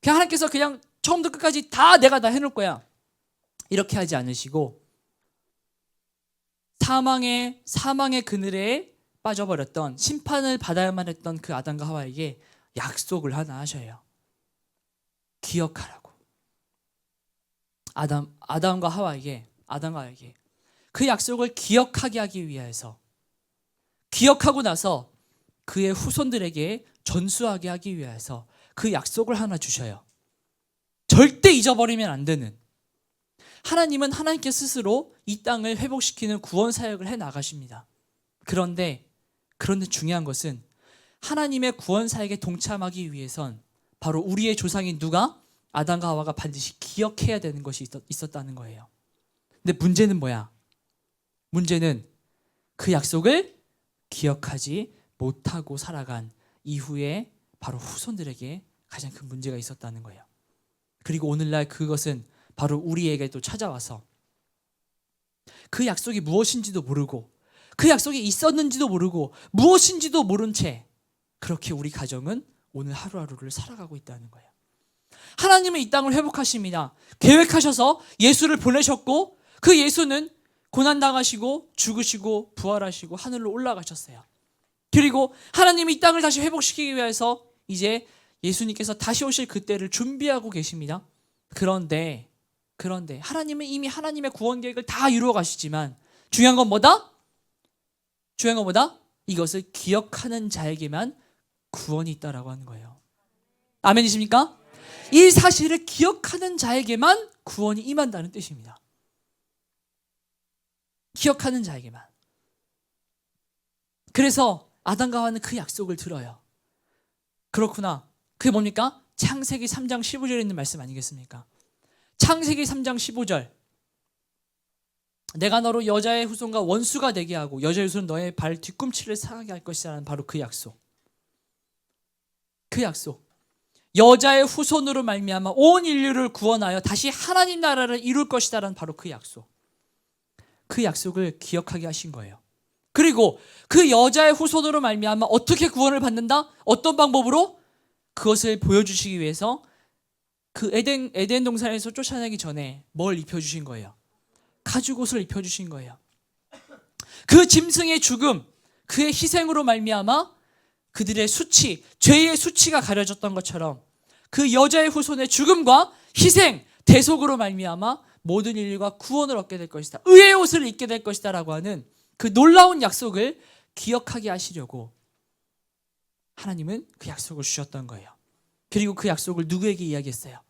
하나님께서 그냥 처음부터 끝까지 다 내가 다 해놓을 거야. 이렇게 하지 않으시고 사망의 그늘에 빠져버렸던 심판을 받아야만 했던 그 아담과 하와에게 약속을 하나 하셔요. 기억하라고. 아담과 하와에게 그 약속을 기억하게 하기 위해서 기억하고 나서 그의 후손들에게 전수하게 하기 위해서 그 약속을 하나 주셔요. 절대 잊어버리면 안 되는. 하나님은 하나님께 스스로 이 땅을 회복시키는 구원 사역을 해 나가십니다. 그런데 중요한 것은 하나님의 구원 사역에 동참하기 위해선 바로 우리의 조상인 누가? 아담과 하와가 반드시 기억해야 되는 것이 있었다는 거예요. 근데 문제는 뭐야? 문제는 그 약속을 기억하지 못하고 살아간 이후에 바로 후손들에게 가장 큰 문제가 있었다는 거예요. 그리고 오늘날 그것은 바로 우리에게도 찾아와서 그 약속이 무엇인지도 모르고 그 약속이 있었는지도 모르고 무엇인지도 모른 채 그렇게 우리 가정은 오늘 하루하루를 살아가고 있다는 거예요. 하나님은 이 땅을 회복하십니다. 계획하셔서 예수를 보내셨고 그 예수는 고난당하시고 죽으시고 부활하시고 하늘로 올라가셨어요. 그리고 하나님이 이 땅을 다시 회복시키기 위해서 이제 예수님께서 다시 오실 그때를 준비하고 계십니다. 그런데 하나님은 이미 하나님의 구원 계획을 다 이루어 가시지만 중요한 건 뭐다? 이것을 기억하는 자에게만 구원이 있다라고 하는 거예요. 아멘이십니까? 이 사실을 기억하는 자에게만 구원이 임한다는 뜻입니다. 기억하는 자에게만. 그래서 아담과 하와는 그 약속을 들어요. 그렇구나. 그게 뭡니까? 창세기 3장 15절에 있는 말씀 아니겠습니까? 창세기 3장 15절. 내가 너로 여자의 후손과 원수가 되게 하고 여자의 후손은 너의 발 뒤꿈치를 상하게 할 것이라는 바로 그 약속. 그 약속. 여자의 후손으로 말미암아 온 인류를 구원하여 다시 하나님 나라를 이룰 것이다라는 바로 그 약속. 그 약속을 기억하게 하신 거예요. 그리고 그 여자의 후손으로 말미암아 어떻게 구원을 받는다? 어떤 방법으로? 그것을 보여주시기 위해서 그 에덴 동산에서 쫓아내기 전에 뭘 입혀주신 거예요? 가죽옷을 입혀주신 거예요. 그 짐승의 죽음, 그의 희생으로 말미암아 그들의 수치, 죄의 수치가 가려졌던 것처럼 그 여자의 후손의 죽음과 희생, 대속으로 말미암아 모든 인류가 구원을 얻게 될 것이다. 의의 옷을 입게 될 것이다 라고 하는 그 놀라운 약속을 기억하게 하시려고 하나님은 그 약속을 주셨던 거예요. 그리고 그 약속을 누구에게 이야기했어요?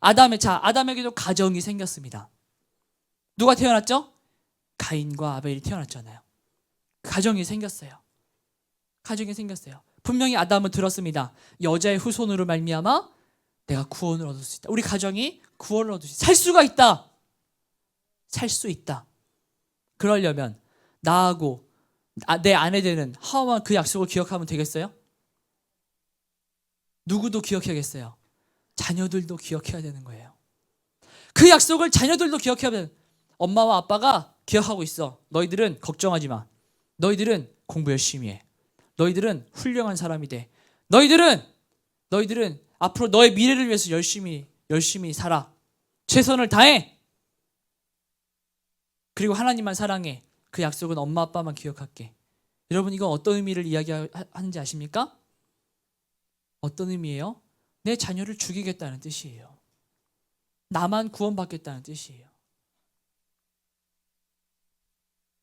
아담에게도 가정이 생겼습니다. 누가 태어났죠? 가인과 아벨이 태어났잖아요. 가정이 생겼어요. 분명히 아담은 들었습니다. 여자의 후손으로 말미암아 내가 구원을 얻을 수 있다. 우리 가정이 구원을 얻을 수 있다. 살 수가 있다. 살 수 있다. 그러려면 나하고 내 아내 되는 하와와 그 약속을 기억하면 되겠어요? 누구도 기억해야겠어요. 자녀들도 기억해야 되는 거예요. 그 약속을 자녀들도 기억해야 되는. 엄마와 아빠가 기억하고 있어. 너희들은 걱정하지 마. 너희들은 공부 열심히 해. 너희들은 훌륭한 사람이 돼. 너희들은 앞으로 너의 미래를 위해서 열심히 살아. 최선을 다해. 그리고 하나님만 사랑해. 그 약속은 엄마 아빠만 기억할게. 여러분 이건 어떤 의미를 이야기하는지 아십니까? 어떤 의미예요? 내 자녀를 죽이겠다는 뜻이에요. 나만 구원받겠다는 뜻이에요.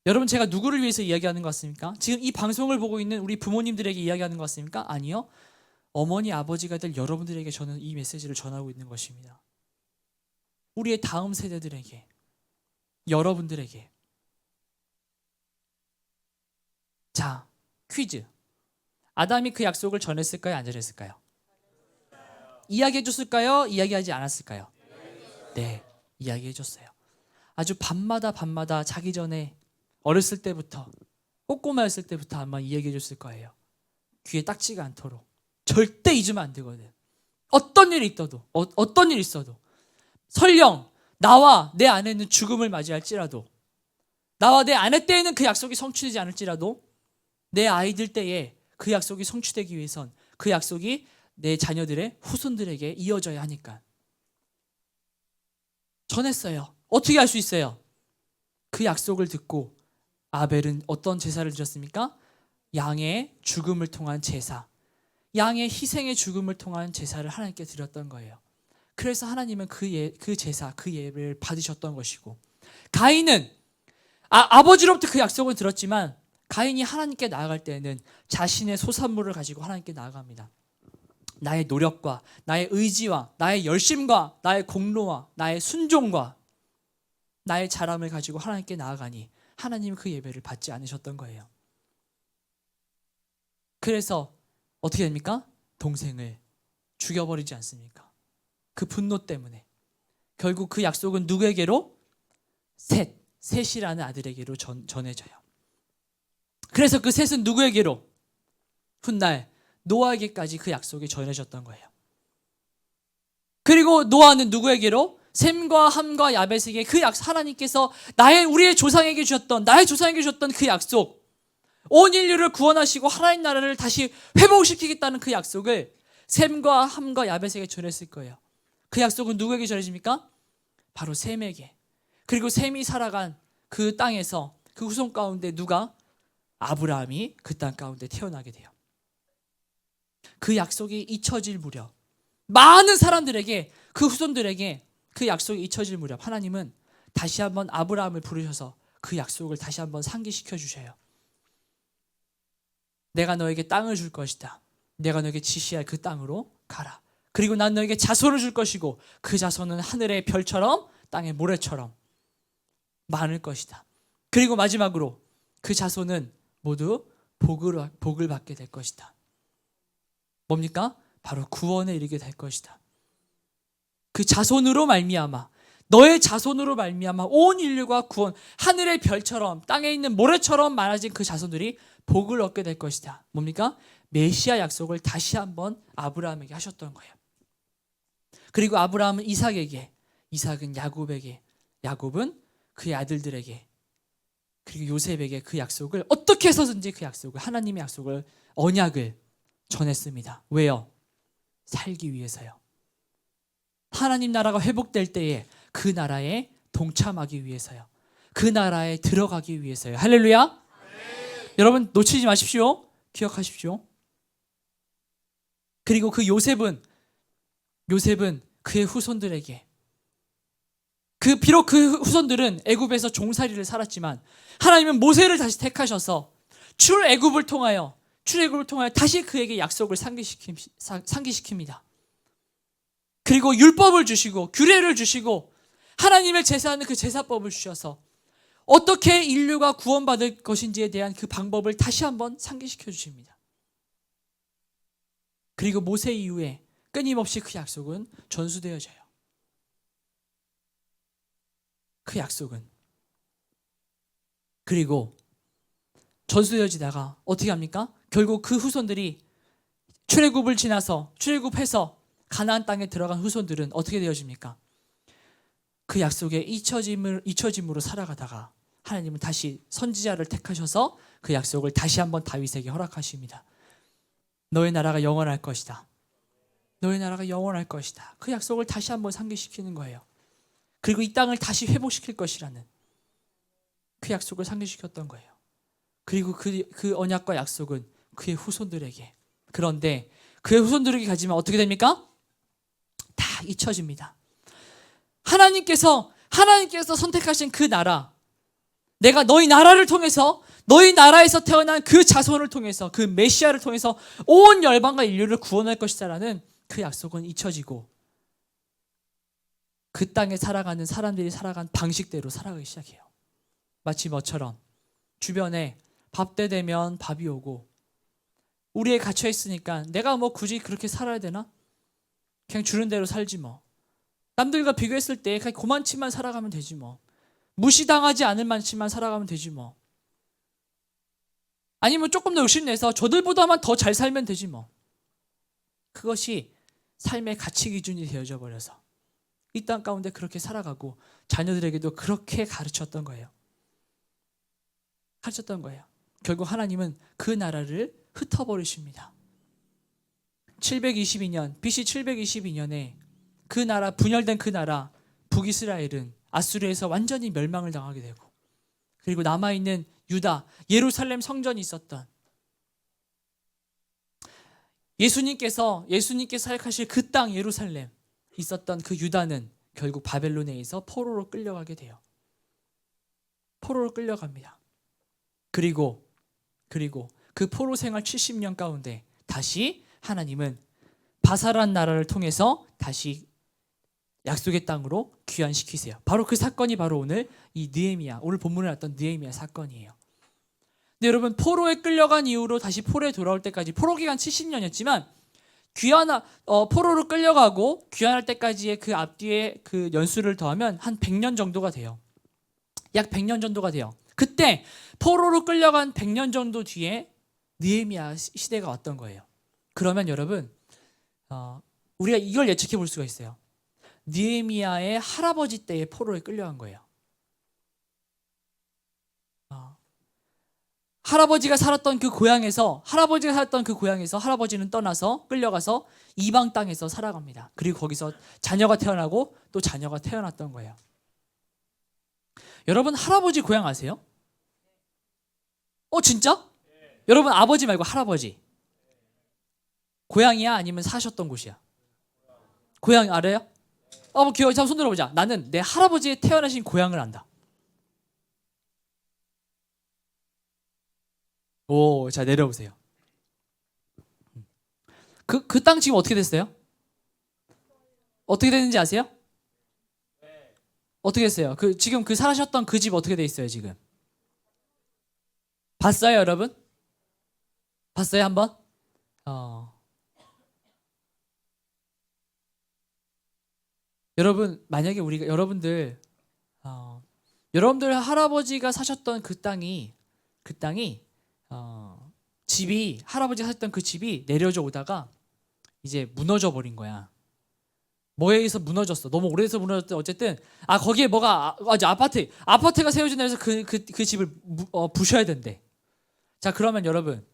여러분 제가 누구를 위해서 이야기하는 것 같습니까? 지금 이 방송을 보고 있는 우리 부모님들에게 이야기하는 것 같습니까? 아니요. 어머니 아버지가 될 여러분들에게 저는 이 메시지를 전하고 있는 것입니다. 우리의 다음 세대들에게, 여러분들에게. 자, 퀴즈. 아담이 그 약속을 전했을까요? 안 전했을까요? 이야기해 줬을까요? 이야기하지 않았을까요? 네, 이야기해 줬어요. 아주 밤마다 자기 전에 어렸을 때부터, 꼬꼬마였을 때부터 아마 이야기해 줬을 거예요. 귀에 딱지가 않도록. 절대 잊으면 안 되거든. 어떤 일이 있어도 설령 나와 내 아내는 죽음을 맞이할지라도, 나와 내 아내 때에는 그 약속이 성취되지 않을지라도, 내 아이들 때에 그 약속이 성취되기 위해선 그 약속이 내 자녀들의 후손들에게 이어져야 하니까 전했어요. 어떻게 할 수 있어요? 그 약속을 듣고 아벨은 어떤 제사를 드렸습니까? 양의 죽음을 통한 제사, 양의 희생의 죽음을 통한 제사를 하나님께 드렸던 거예요. 그래서 하나님은 그 제사, 그 예배를 받으셨던 것이고, 가인은 아버지로부터 그 약속을 들었지만 가인이 하나님께 나아갈 때에는 자신의 소산물을 가지고 하나님께 나아갑니다. 나의 노력과 나의 의지와 나의 열심과 나의 공로와 나의 순종과 나의 잘함을 가지고 하나님께 나아가니 하나님은 그 예배를 받지 않으셨던 거예요. 그래서 어떻게 됩니까? 동생을 죽여버리지 않습니까? 그 분노 때문에. 결국 그 약속은 누구에게로? 셋이라는 아들에게로 전해져요. 그래서 그 셋은 누구에게로? 훗날 노아에게까지 그 약속이 전해졌던 거예요. 그리고 노아는 누구에게로? 셈과 함과 야벳에게 그 하나님께서 나의 조상에게 주셨던 그 약속, 온 인류를 구원하시고 하나님 나라를 다시 회복시키겠다는 그 약속을 셈과 함과 야벳에게 전했을 거예요. 그 약속은 누구에게 전해집니까? 바로 셈에게. 그리고 셈이 살아간 그 땅에서 그 후손 가운데 누가? 아브라함이 그 땅 가운데 태어나게 돼요. 그 약속이 잊혀질 무렵, 많은 사람들에게, 그 후손들에게 그 약속이 잊혀질 무렵 하나님은 다시 한번 아브라함을 부르셔서 그 약속을 다시 한번 상기시켜 주셔요. 내가 너에게 땅을 줄 것이다. 내가 너에게 지시할 그 땅으로 가라. 그리고 난 너에게 자손을 줄 것이고 그 자손은 하늘의 별처럼 땅의 모래처럼 많을 것이다. 그리고 마지막으로 그 자손은 모두 복을 받게 될 것이다. 뭡니까? 바로 구원에 이르게 될 것이다. 그 자손으로 말미암아, 너의 자손으로 말미암아 온 인류가 구원, 하늘의 별처럼 땅에 있는 모래처럼 많아진 그 자손들이 복을 얻게 될 것이다. 뭡니까? 메시아 약속을 다시 한번 아브라함에게 하셨던 거예요. 그리고 아브라함은 이삭에게, 이삭은 야곱에게, 야곱은 그의 아들들에게, 그리고 요셉에게 그 약속을 어떻게 해서든지 그 약속을, 하나님의 약속을, 언약을 전했습니다. 왜요? 살기 위해서요. 하나님 나라가 회복될 때에 그 나라에 동참하기 위해서요. 그 나라에 들어가기 위해서요. 할렐루야. 네. 여러분 놓치지 마십시오. 기억하십시오. 그리고 그 요셉은 그의 후손들에게, 비록 그 후손들은 애굽에서 종살이를 살았지만 하나님은 모세를 다시 택하셔서 출애굽을 통하여 다시 그에게 약속을 상기시킵니다. 그리고 율법을 주시고 규례를 주시고 하나님을 제사하는 그 제사법을 주셔서 어떻게 인류가 구원받을 것인지에 대한 그 방법을 다시 한번 상기시켜 주십니다. 그리고 모세 이후에 끊임없이 그 약속은 전수되어져요. 그 약속은. 그리고 전수되어지다가 어떻게 합니까? 결국 그 후손들이 출애굽해서 가나안 땅에 들어간 후손들은 어떻게 되어집니까? 그 약속에 잊혀짐으로 살아가다가 하나님은 다시 선지자를 택하셔서 그 약속을 다시 한번 다윗에게 허락하십니다. 너의 나라가 영원할 것이다. 너의 나라가 영원할 것이다. 그 약속을 다시 한번 상기시키는 거예요. 그리고 이 땅을 다시 회복시킬 것이라는 그 약속을 상기시켰던 거예요. 그리고 그 언약과 약속은 그의 후손들에게, 그런데 그의 후손들에게 가지면 어떻게 됩니까? 다 잊혀집니다. 하나님께서 선택하신 그 나라, 내가 너희 나라를 통해서, 너희 나라에서 태어난 그 자손을 통해서, 그 메시아를 통해서 온 열방과 인류를 구원할 것이다라는 그 약속은 잊혀지고 그 땅에 살아가는 사람들이 살아간 방식대로 살아가기 시작해요. 마치 뭐처럼 주변에 밥 때 되면 밥이 오고 우리에 갇혀 있으니까 내가 뭐 굳이 그렇게 살아야 되나? 그냥 주는 대로 살지 뭐. 남들과 비교했을 때 그냥 그만치만 살아가면 되지 뭐. 무시당하지 않을 만치만 살아가면 되지 뭐. 아니면 조금 더 욕심내서 저들보다만 더 잘 살면 되지 뭐. 그것이 삶의 가치 기준이 되어져 버려서 이 땅 가운데 그렇게 살아가고 자녀들에게도 그렇게 가르쳤던 거예요. 결국 하나님은 그 나라를 흩어버리십니다. BC 722년에 그 나라, 분열된 그 나라 북이스라엘은 아수르에서 완전히 멸망을 당하게 되고, 그리고 남아있는 유다, 예루살렘 성전이 있었던, 예수님께서 사역하실 그 땅 예루살렘 있었던 그 유다는 결국 바벨론에 의해서 포로로 끌려가게 돼요. 포로로 끌려갑니다. 그리고 그 포로 생활 70년 가운데 다시 하나님은 바사란 나라를 통해서 다시 약속의 땅으로 귀환시키세요. 바로 그 사건이 바로 오늘 오늘 본문에 나왔던 느헤미야 사건이에요. 근데 여러분, 포로에 끌려간 이후로 다시 포로에 돌아올 때까지, 포로 기간 70년이었지만 포로로 끌려가고 귀환할 때까지의 그 앞뒤에 그 연수를 더하면 한 100년 정도가 돼요. 약 100년 정도가 돼요. 그때 포로로 끌려간 100년 정도 뒤에 느헤미야 시대가 왔던 거예요. 그러면 여러분, 우리가 이걸 예측해 볼 수가 있어요. 느헤미야의 할아버지 때에 포로에 끌려간 거예요. 할아버지가 살았던 그 고향에서 할아버지는 떠나서 끌려가서 이방 땅에서 살아갑니다. 그리고 거기서 자녀가 태어나고 또 자녀가 태어났던 거예요. 여러분 할아버지 고향 아세요? 진짜? 여러분 아버지 말고 할아버지 고향이야 아니면 사셨던 곳이야? 고향 알아요? 뭐 기억 잠깐 손 들어보자. 나는 내 할아버지의 태어나신 고향을 안다. 자 내려보세요. 그 땅 지금 어떻게 됐어요? 어떻게 됐는지 아세요? 어떻게 됐어요? 지금 살아셨던 그 집 어떻게 돼 있어요 지금? 봤어요 여러분? 봤어요 한번? 여러분 만약에 여러분들 할아버지가 사셨던 그 땅이 집이 할아버지가 사셨던 그 집이 내려져 오다가 이제 무너져 버린 거야. 뭐에 의해서 무너졌어? 너무 오래돼서 무너졌대. 어쨌든 거기에 뭐가 아파트가 세워진다 해서 그 집을 부셔야 된대. 자 그러면 여러분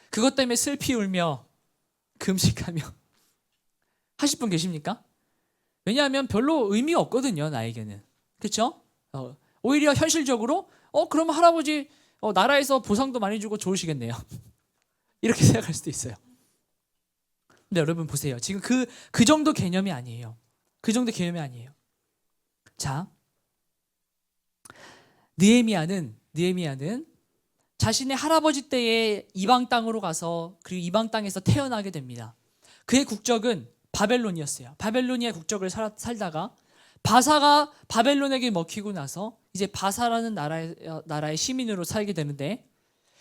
그것 때문에 슬피 울며 금식하며 하실 분 계십니까? 왜냐하면 별로 의미가 없거든요 나에게는. 그렇죠? 오히려 현실적으로 그러면 할아버지 나라에서 보상도 많이 주고 좋으시겠네요. 이렇게 생각할 수도 있어요. 근데 여러분 보세요. 지금 그 정도 개념이 아니에요. 그 정도 개념이 아니에요. 자, 느헤미야는 자신의 할아버지 때에 이방 땅으로 가서 그리고 이방 땅에서 태어나게 됩니다. 그의 국적은 바벨론이었어요. 바벨로니아 국적을 살다가 바사가 바벨론에게 먹히고 나서 이제 바사라는 나라의 시민으로 살게 되는데,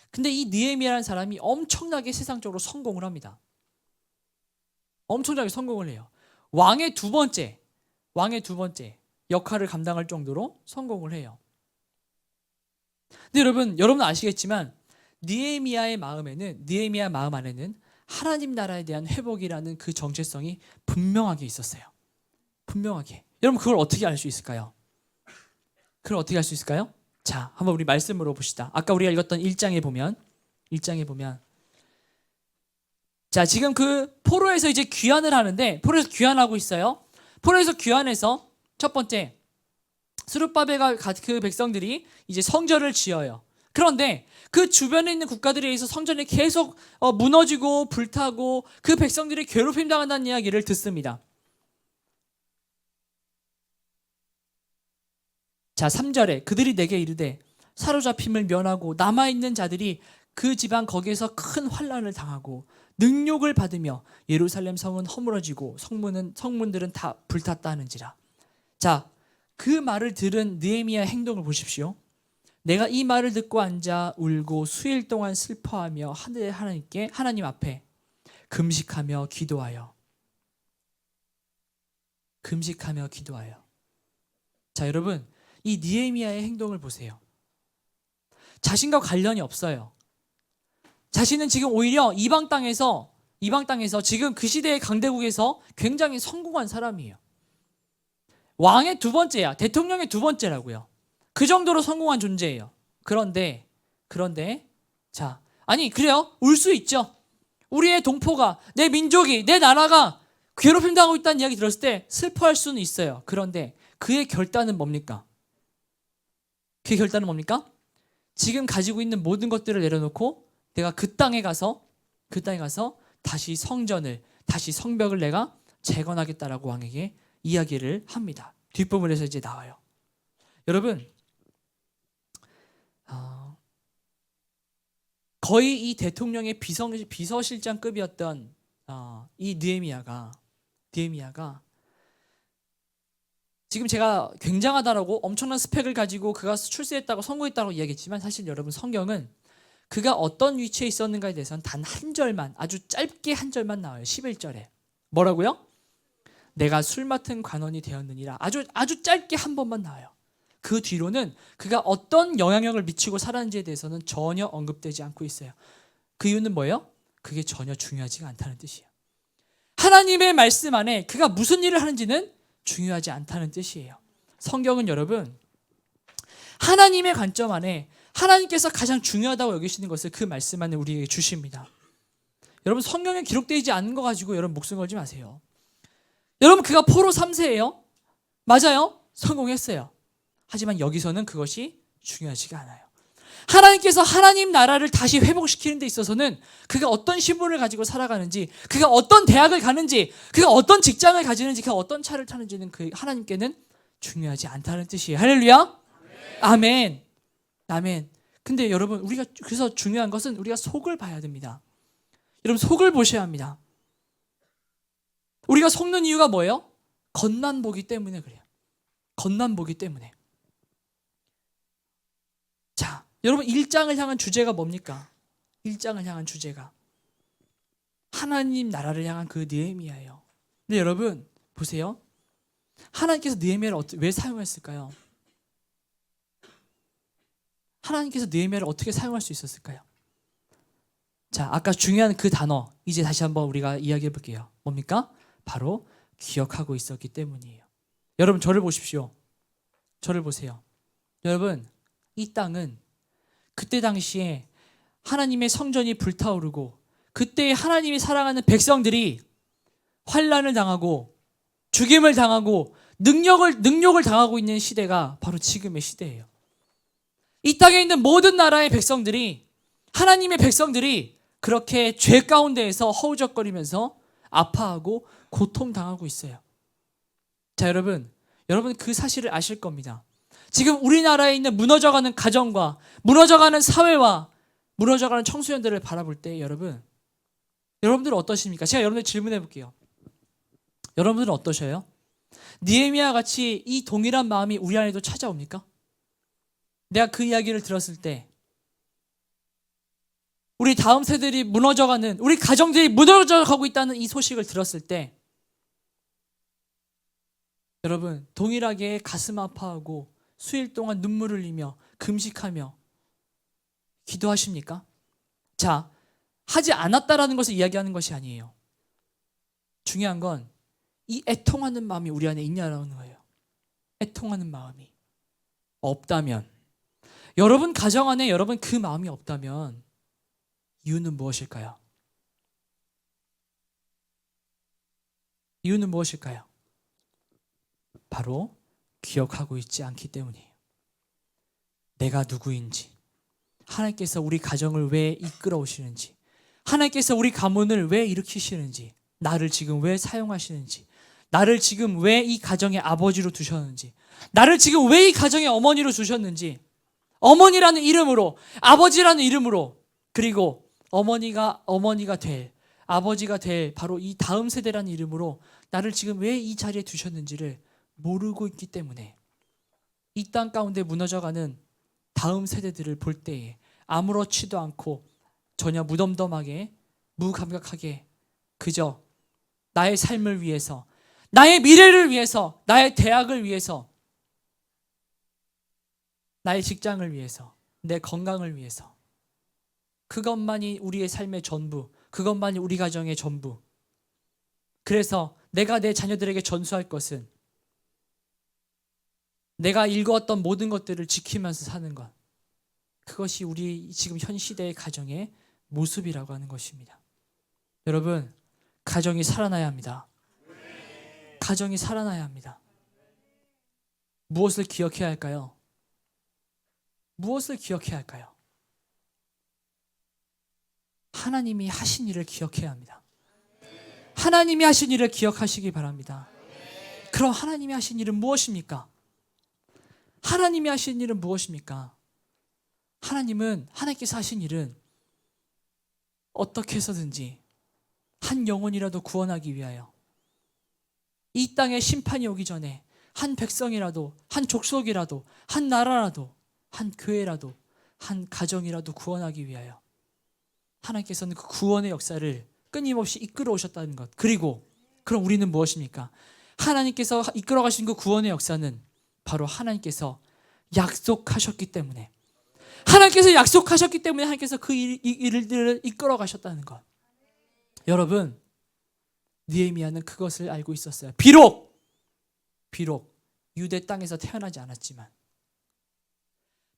근데 이 느헤미야라는 사람이 엄청나게 세상적으로 성공을 합니다. 엄청나게 성공을 해요. 왕의 두 번째 역할을 감당할 정도로 성공을 해요. 근데 여러분 아시겠지만 느헤미야 마음 안에는 하나님 나라에 대한 회복이라는 그 정체성이 분명하게 있었어요. 분명하게. 여러분 그걸 어떻게 알 수 있을까요? 자, 한번 우리 말씀으로 봅시다. 아까 우리가 읽었던 1장에 보면 자, 지금 그 포로에서 이제 귀환을 하는데, 포로에서 귀환하고 있어요. 포로에서 귀환해서 첫 번째 스룹바벨과 그 백성들이 이제 성전을 지어요. 그런데 그 주변에 있는 국가들에 의해서 성전이 계속 무너지고 불타고 그 백성들이 괴롭힘 당한다는 이야기를 듣습니다. 자, 3절에 그들이 내게 이르되 사로잡힘을 면하고 남아있는 자들이 그 지방 거기에서 큰 환난을 당하고 능욕을 받으며 예루살렘 성은 허물어지고 성문들은 다 불탔다 하는지라. 자, 그 말을 들은 느헤미야의 행동을 보십시오. 내가 이 말을 듣고 앉아 울고 수일 동안 슬퍼하며 하나님 앞에 금식하며 기도하여. 자, 여러분 이 느헤미야의 행동을 보세요. 자신과 관련이 없어요. 자신은 지금 오히려 이방 땅에서 지금 그 시대의 강대국에서 굉장히 성공한 사람이에요. 왕의 두 번째야. 대통령의 두 번째라고요. 그 정도로 성공한 존재예요. 그런데 자, 아니 그래요? 울 수 있죠. 우리의 동포가, 내 민족이, 내 나라가 괴롭힘 당하고 있다는 이야기 들었을 때 슬퍼할 수는 있어요. 그런데 그의 결단은 뭡니까? 지금 가지고 있는 모든 것들을 내려놓고 내가 그 땅에 가서 다시 성벽을 내가 재건하겠다라고 왕에게 이야기를 합니다. 뒷부분에서 이제 나와요. 여러분, 거의 이 대통령의 비서실장급이었던 이 느헤미야가 지금 제가 굉장하다라고 엄청난 스펙을 가지고 그가 출세했다고 성공했다고 이야기했지만, 사실 여러분 성경은 그가 어떤 위치에 있었는가에 대해서는 단 한 절만, 아주 짧게 한 절만 나와요. 11절에 뭐라고요? 내가 술 맡은 관원이 되었느니라. 아주 짧게 한 번만 나와요. 그 뒤로는 그가 어떤 영향력을 미치고 살았는지에 대해서는 전혀 언급되지 않고 있어요. 그 이유는 뭐예요? 그게 전혀 중요하지가 않다는 뜻이에요. 하나님의 말씀 안에 그가 무슨 일을 하는지는 중요하지 않다는 뜻이에요. 성경은 여러분, 하나님의 관점 안에 하나님께서 가장 중요하다고 여기시는 것을 그 말씀 안에 우리에게 주십니다. 여러분, 성경에 기록되지 않는 거 가지고 여러분 목숨 걸지 마세요. 여러분, 그가 포로 3세예요. 맞아요. 성공했어요. 하지만 여기서는 그것이 중요하지가 않아요. 하나님께서 하나님 나라를 다시 회복시키는 데 있어서는 그가 어떤 신분을 가지고 살아가는지, 그가 어떤 대학을 가는지, 그가 어떤 직장을 가지는지, 그가 어떤 차를 타는지는 그 하나님께는 중요하지 않다는 뜻이에요. 할렐루야. 아멘. 아멘. 근데 여러분, 우리가 그래서 중요한 것은 우리가 속을 봐야 됩니다. 여러분, 속을 보셔야 합니다. 우리가 속는 이유가 뭐예요? 겉만 보기 때문에 그래요. 겉만 보기 때문에. 자, 여러분, 1장을 향한 주제가 뭡니까? 1장을 향한 주제가 하나님 나라를 향한 그 느헤미야예요. 근데 여러분 보세요. 하나님께서 느헤미야를 왜 사용했을까요? 하나님께서 느헤미야를 어떻게 사용할 수 있었을까요? 자, 아까 중요한 그 단어 이제 다시 한번 우리가 이야기해 볼게요. 뭡니까? 바로 기억하고 있었기 때문이에요. 여러분, 저를 보십시오. 저를 보세요. 여러분, 이 땅은 그때 당시에 하나님의 성전이 불타오르고 그때 하나님이 사랑하는 백성들이 환난을 당하고 죽임을 당하고 능욕을 당하고 있는 시대가 바로 지금의 시대예요. 이 땅에 있는 모든 나라의 백성들이, 하나님의 백성들이 그렇게 죄 가운데에서 허우적거리면서 아파하고 고통당하고 있어요. 자, 여러분 그 사실을 아실 겁니다. 지금 우리나라에 있는 무너져가는 가정과 무너져가는 사회와 무너져가는 청소년들을 바라볼 때 여러분들은 어떠십니까? 제가 여러분들 질문해 볼게요. 여러분들은 어떠셔요? 느헤미야 같이 이 동일한 마음이 우리 안에도 찾아옵니까? 내가 그 이야기를 들었을 때 우리 다음 세대들이 무너져가는, 우리 가정들이 무너져가고 있다는 이 소식을 들었을 때 여러분, 동일하게 가슴 아파하고 수일 동안 눈물을 흘리며 금식하며 기도하십니까? 자, 하지 않았다라는 것을 이야기하는 것이 아니에요. 중요한 건 이 애통하는 마음이 우리 안에 있냐라는 거예요. 애통하는 마음이 없다면, 여러분 가정 안에 여러분 그 마음이 없다면 이유는 무엇일까요? 이유는 무엇일까요? 바로 기억하고 있지 않기 때문이에요. 내가 누구인지, 하나님께서 우리 가정을 왜 이끌어 오시는지, 하나님께서 우리 가문을 왜 일으키시는지, 나를 지금 왜 사용하시는지, 나를 지금 왜 이 가정의 아버지로 두셨는지, 나를 지금 왜 이 가정의 어머니로 두셨는지, 어머니라는 이름으로, 아버지라는 이름으로, 그리고 어머니가 될, 아버지가 될 바로 이 다음 세대라는 이름으로 나를 지금 왜 이 자리에 두셨는지를 모르고 있기 때문에 이 땅 가운데 무너져가는 다음 세대들을 볼 때에 아무렇지도 않고 전혀 무덤덤하게 무감각하게 그저 나의 삶을 위해서, 나의 미래를 위해서, 나의 대학을 위해서, 나의 직장을 위해서, 내 건강을 위해서, 그것만이 우리의 삶의 전부, 그것만이 우리 가정의 전부. 그래서 내가 내 자녀들에게 전수할 것은 내가 읽었던 모든 것들을 지키면서 사는 것, 그것이 우리 지금 현 시대의 가정의 모습이라고 하는 것입니다. 여러분, 가정이 살아나야 합니다. 가정이 살아나야 합니다. 무엇을 기억해야 할까요? 무엇을 기억해야 할까요? 하나님이 하신 일을 기억해야 합니다. 하나님이 하신 일을 기억하시기 바랍니다. 그럼 하나님이 하신 일은 무엇입니까? 하나님이 하신 일은 무엇입니까? 하나님께서 하신 일은 어떻게 해서든지 한 영혼이라도 구원하기 위하여 이 땅에 심판이 오기 전에 한 백성이라도, 한 족속이라도, 한 나라라도, 한 교회라도, 한 가정이라도 구원하기 위하여 하나님께서는 그 구원의 역사를 끊임없이 이끌어 오셨다는 것. 그리고 그럼 우리는 무엇입니까? 하나님께서 이끌어 가신 그 구원의 역사는 바로 하나님께서 약속하셨기 때문에, 하나님께서 약속하셨기 때문에 하나님께서 그 일들을 이끌어 가셨다는 것. 여러분, 느헤미야는 그것을 알고 있었어요. 비록 유대 땅에서 태어나지 않았지만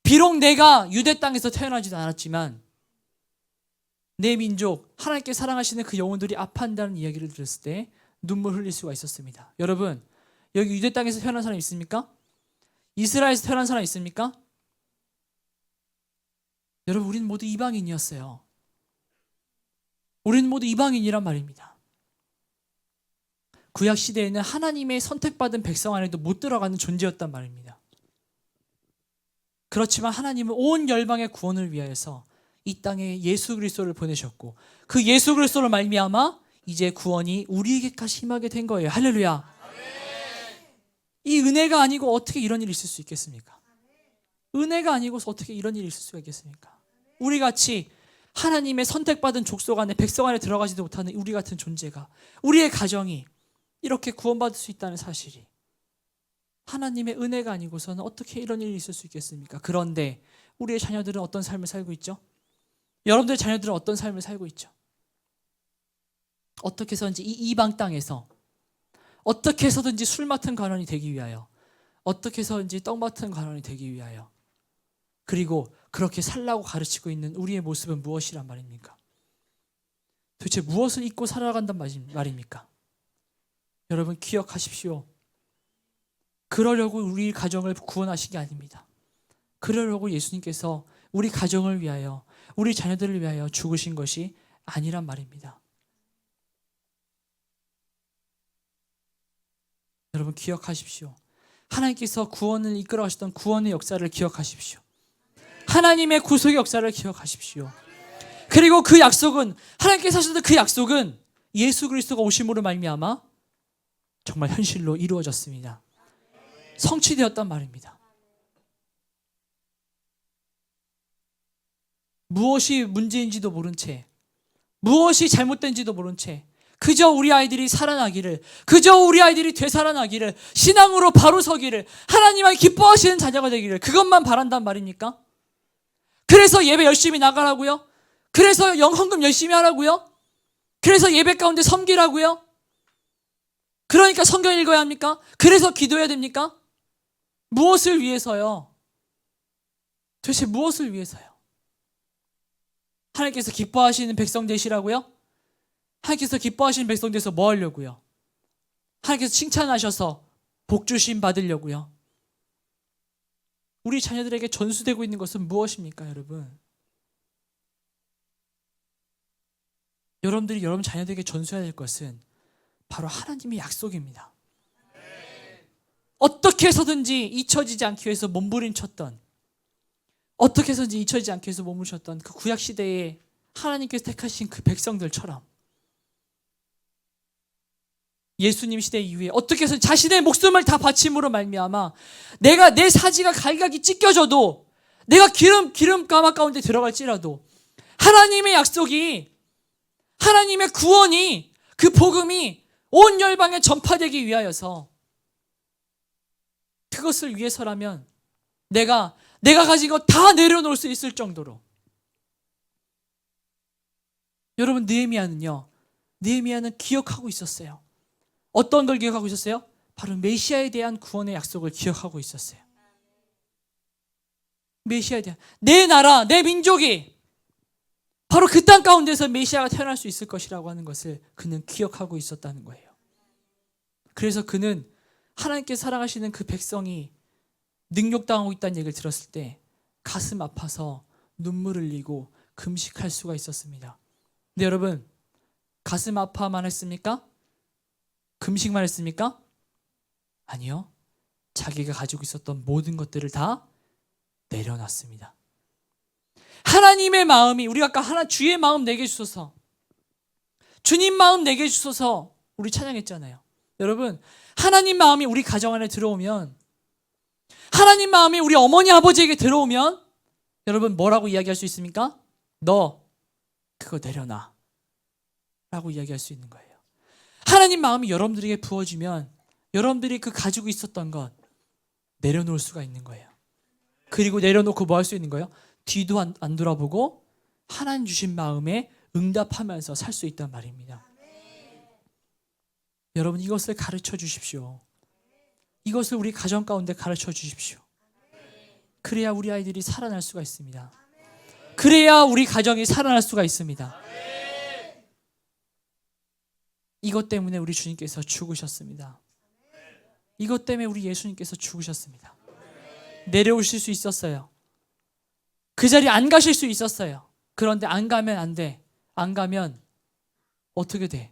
비록 내가 유대 땅에서 태어나지도 않았지만 내 민족, 하나님께 사랑하시는 그 영혼들이 아파한다는 이야기를 들었을 때 눈물 흘릴 수가 있었습니다. 여러분, 여기 유대 땅에서 태어난 사람 있습니까? 이스라엘에서 태어난 사람 있습니까? 여러분, 우리는 모두 이방인이었어요. 우리는 모두 이방인이란 말입니다. 구약 시대에는 하나님의 선택받은 백성 안에도 못 들어가는 존재였단 말입니다. 그렇지만 하나님은 온 열방의 구원을 위하여서 이 땅에 예수 그리스도를 보내셨고 그 예수 그리스도로 말미암아 이제 구원이 우리에게까지 임하게 된 거예요. 할렐루야. 이 은혜가 아니고 어떻게 이런 일이 있을 수 있겠습니까? 은혜가 아니고서 어떻게 이런 일이 있을 수가 있겠습니까? 우리 같이 하나님의 선택받은 족속 안에 백성 안에 들어가지도 못하는 우리 같은 존재가, 우리의 가정이 이렇게 구원받을 수 있다는 사실이 하나님의 은혜가 아니고서는 어떻게 이런 일이 있을 수 있겠습니까? 그런데 우리의 자녀들은 어떤 삶을 살고 있죠? 여러분들의 자녀들은 어떤 삶을 살고 있죠? 어떻게 해서든지 이 이방 땅에서 어떻게 해서든지 술 맡은 관원이 되기 위하여, 어떻게 해서든지 떡 맡은 관원이 되기 위하여, 그리고 그렇게 살라고 가르치고 있는 우리의 모습은 무엇이란 말입니까? 도대체 무엇을 잊고 살아간단 말입니까? 여러분 기억하십시오. 그러려고 우리 가정을 구원하신 게 아닙니다. 그러려고 예수님께서 우리 가정을 위하여, 우리 자녀들을 위하여 죽으신 것이 아니란 말입니다. 여러분 기억하십시오. 하나님께서 구원을 이끌어 가셨던 구원의 역사를 기억하십시오. 하나님의 구속의 역사를 기억하십시오. 그리고 그 약속은, 하나님께서 하셨던 그 약속은 예수 그리스도가 오심으로 말미암아 정말 현실로 이루어졌습니다. 성취되었단 말입니다. 무엇이 문제인지도 모른 채, 무엇이 잘못된지도 모른 채 그저 우리 아이들이 살아나기를, 그저 우리 아이들이 되살아나기를, 신앙으로 바로 서기를, 하나님을 기뻐하시는 자녀가 되기를, 그것만 바란단 말입니까? 그래서 예배 열심히 나가라고요? 그래서 헌금 열심히 하라고요? 그래서 예배 가운데 섬기라고요? 그러니까 성경 읽어야 합니까? 그래서 기도해야 됩니까? 무엇을 위해서요? 도대체 무엇을 위해서요? 하나님께서 기뻐하시는 백성 되시라고요? 하나님께서 기뻐하시는 백성 돼서 뭐 하려고요? 하나님께서 칭찬하셔서 복 주심 받으려고요? 우리 자녀들에게 전수되고 있는 것은 무엇입니까, 여러분? 여러분들이 여러분 자녀들에게 전수해야 될 것은 바로 하나님의 약속입니다. 어떻게 해서든지 잊혀지지 않기 위해서 몸부림쳤던, 어떻게 해서든지 잊혀지지 않기 위해서 몸부림쳤던 그 구약 시대에 하나님께서 택하신 그 백성들처럼 예수님 시대 이후에 어떻게 해서 자신의 목숨을 다 바침으로 말미암아 내가 내 사지가 갈각이 찢겨져도, 내가 기름 가마 가운데 들어갈지라도 하나님의 약속이, 하나님의 구원이, 그 복음이 온 열방에 전파되기 위하여서, 그것을 위해서라면 내가 가진 거 다 내려놓을 수 있을 정도로. 여러분 느헤미야는 기억하고 있었어요. 어떤 걸 기억하고 있었어요? 바로 메시아에 대한 구원의 약속을 기억하고 있었어요. 메시아에 대한, 내 나라, 내 민족이 바로 그 땅 가운데서 메시아가 태어날 수 있을 것이라고 하는 것을 그는 기억하고 있었다는 거예요. 그래서 그는 하나님께 사랑하시는 그 백성이 능욕당하고 있다는 얘기를 들었을 때 가슴 아파서 눈물을 흘리고 금식할 수가 있었습니다. 근데 여러분, 가슴 아파만 했습니까? 금식만 했습니까? 아니요. 자기가 가지고 있었던 모든 것들을 다 내려놨습니다. 하나님의 마음이, 우리가 아까 주의 마음 내게 주소서, 주님 마음 내게 주소서 우리 찬양했잖아요. 여러분, 하나님 마음이 우리 가정 안에 들어오면, 하나님 마음이 우리 어머니 아버지에게 들어오면 여러분 뭐라고 이야기할 수 있습니까? 너 그거 내려놔 라고 이야기할 수 있는 거예요. 하나님 마음이 여러분들에게 부어지면 여러분들이 그 가지고 있었던 것 내려놓을 수가 있는 거예요. 그리고 내려놓고 뭐 할 수 있는 거예요? 뒤도 안 돌아보고 하나님 주신 마음에 응답하면서 살 수 있단 말입니다. 여러분 이것을 가르쳐 주십시오. 이것을 우리 가정 가운데 가르쳐 주십시오. 그래야 우리 아이들이 살아날 수가 있습니다. 그래야 우리 가정이 살아날 수가 있습니다. 이것 때문에 우리 주님께서 죽으셨습니다. 이것 때문에 우리 예수님께서 죽으셨습니다. 내려오실 수 있었어요. 그 자리에 안 가실 수 있었어요. 그런데 안 가면 안 돼. 안 가면 어떻게 돼?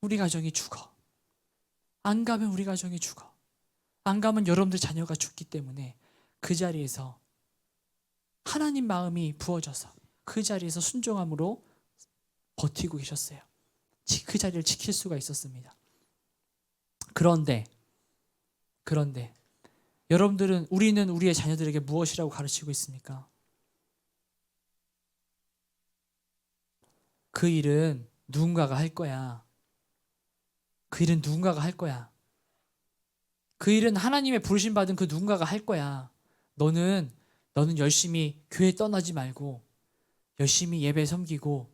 우리 가정이 죽어. 안 가면 우리 가정이 죽어. 안 가면 여러분들 자녀가 죽기 때문에 그 자리에서 하나님 마음이 부어져서 그 자리에서 순종함으로 버티고 계셨어요. 그 자리를 지킬 수가 있었습니다. 그런데 여러분들은 우리는 우리의 자녀들에게 무엇이라고 가르치고 있습니까? 그 일은 누군가가 할 거야. 그 일은 누군가가 할 거야. 그 일은 하나님의 부르심 받은 그 누군가가 할 거야. 너는 열심히 교회 떠나지 말고 열심히 예배 섬기고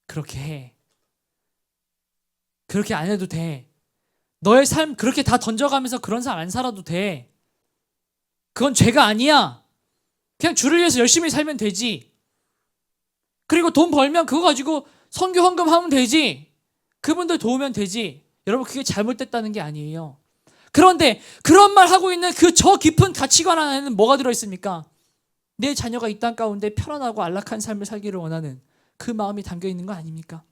그렇게 해. 그렇게 안 해도 돼. 너의 삶 그렇게 다 던져가면서 그런 삶 안 살아도 돼. 그건 죄가 아니야. 그냥 주를 위해서 열심히 살면 되지. 그리고 돈 벌면 그거 가지고 선교 헌금하면 되지. 그분들 도우면 되지. 여러분 그게 잘못됐다는 게 아니에요. 그런데 그런 말 하고 있는 그 저 깊은 가치관 안에는 뭐가 들어있습니까? 내 자녀가 이 땅 가운데 편안하고 안락한 삶을 살기를 원하는 그 마음이 담겨 있는 거 아닙니까?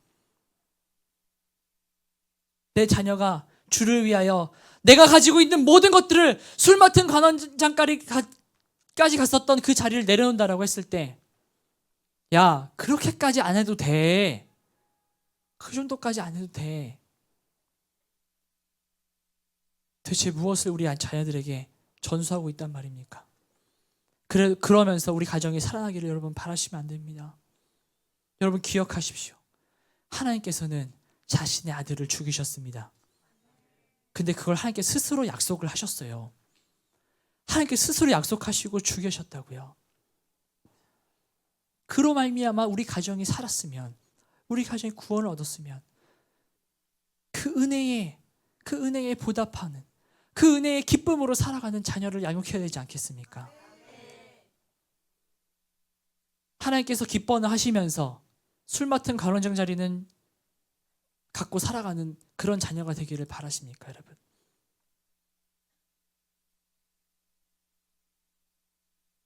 내 자녀가 주를 위하여 내가 가지고 있는 모든 것들을 술 맡은 관원장까지 갔었던 그 자리를 내려놓는다라고 했을 때, 야, 그렇게까지 안 해도 돼. 그 정도까지 안 해도 돼. 대체 무엇을 우리 자녀들에게 전수하고 있단 말입니까? 그러면서 우리 가정이 살아나기를 여러분 바라시면 안 됩니다. 여러분 기억하십시오. 하나님께서는 자신의 아들을 죽이셨습니다. 근데 그걸 하나님께 스스로 약속을 하셨어요. 하나님께 스스로 약속하시고 죽이셨다고요. 그로 말미암아 우리 가정이 살았으면, 우리 가정이 구원을 얻었으면 그 은혜에 보답하는, 그 은혜의 기쁨으로 살아가는 자녀를 양육해야 되지 않겠습니까? 하나님께서 기뻐는 하시면서 술 맡은 관원장 자리는 갖고 살아가는 그런 자녀가 되기를 바라십니까, 여러분?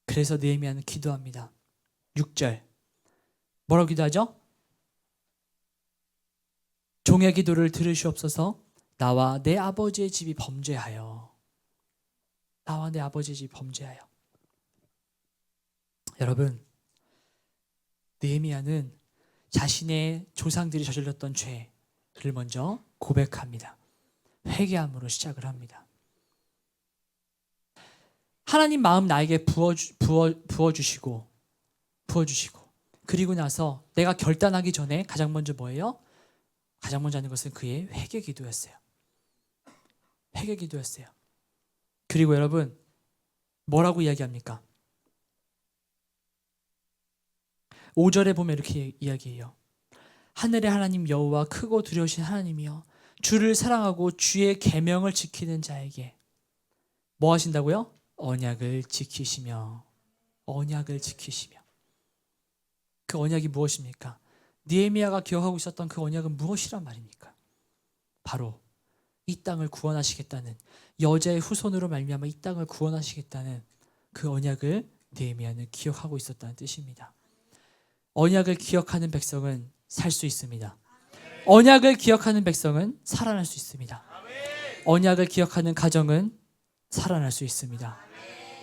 그래서 느헤미야는 기도합니다. 6절 뭐라고 기도하죠? 종의 기도를 들으시옵소서. 나와 내 아버지의 집이 범죄하여. 나와 내 아버지의 집이 범죄하여. 여러분, 느헤미야는 자신의 조상들이 저질렀던 죄를 먼저 고백합니다. 회개함으로 시작을 합니다. 하나님 마음 나에게 부어주시고 그리고 나서 내가 결단하기 전에 가장 먼저 뭐예요? 가장 먼저 하는 것은 그의 회개 기도였어요. 회개 기도였어요. 그리고 여러분 뭐라고 이야기합니까? 5절에 보면 이렇게 이야기해요. 하늘의 하나님 여호와 크고 두려우신 하나님이여 주를 사랑하고 주의 계명을 지키는 자에게 뭐 하신다고요? 언약을 지키시며. 그 언약이 무엇입니까? 느헤미야가 기억하고 있었던 그 언약은 무엇이란 말입니까? 바로 이 땅을 구원하시겠다는, 여자의 후손으로 말미암아 이 땅을 구원하시겠다는 그 언약을 느헤미야는 기억하고 있었다는 뜻입니다. 언약을 기억하는 백성은 살 수 있습니다. 언약을 기억하는 백성은 살아날 수 있습니다. 언약을 기억하는 가정은 살아날 수 있습니다.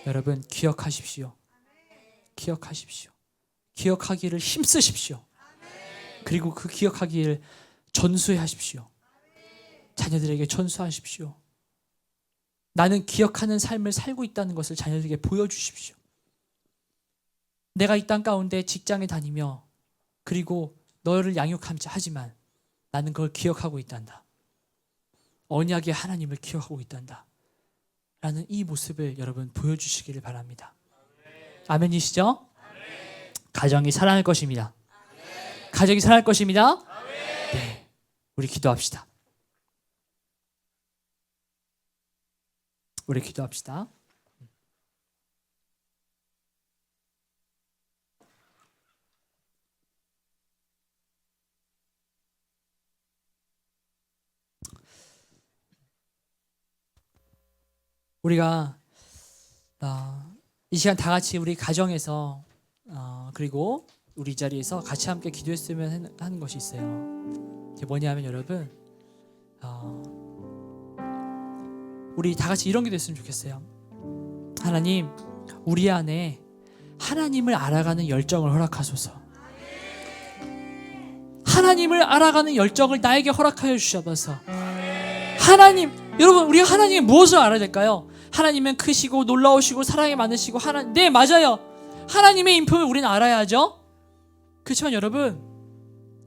여러분 기억하십시오. 기억하기를 힘쓰십시오. 그리고 그 기억하기를 전수하십시오. 자녀들에게 전수하십시오. 나는 기억하는 삶을 살고 있다는 것을 자녀들에게 보여주십시오. 내가 이 땅 가운데 직장에 다니며 그리고 너를 양육하지만 나는 그걸 기억하고 있단다. 언약의 하나님을 기억하고 있단다. 라는 이 모습을 여러분 보여주시기를 바랍니다. 아멘이시죠? 가정이 살아날 것입니다. 가정이 살아날 것입니다. 네, 우리 기도합시다. 우리 기도합시다. 우리가 이 시간 다 같이 우리 가정에서 그리고 우리 자리에서 같이 함께 기도했으면 하는 것이 있어요. 그게 뭐냐면 여러분, 우리 다 같이 이런 기도했으면 좋겠어요. 하나님, 우리 안에 하나님을 알아가는 열정을 허락하소서. 하나님을 알아가는 열정을 나에게 허락하여 주셔서 하나님, 여러분, 우리가 하나님의 무엇을 알아야 될까요? 하나님은 크시고 놀라우시고 사랑이 많으시고 네, 맞아요. 하나님의 인품을 우리는 알아야죠. 그렇지만 여러분,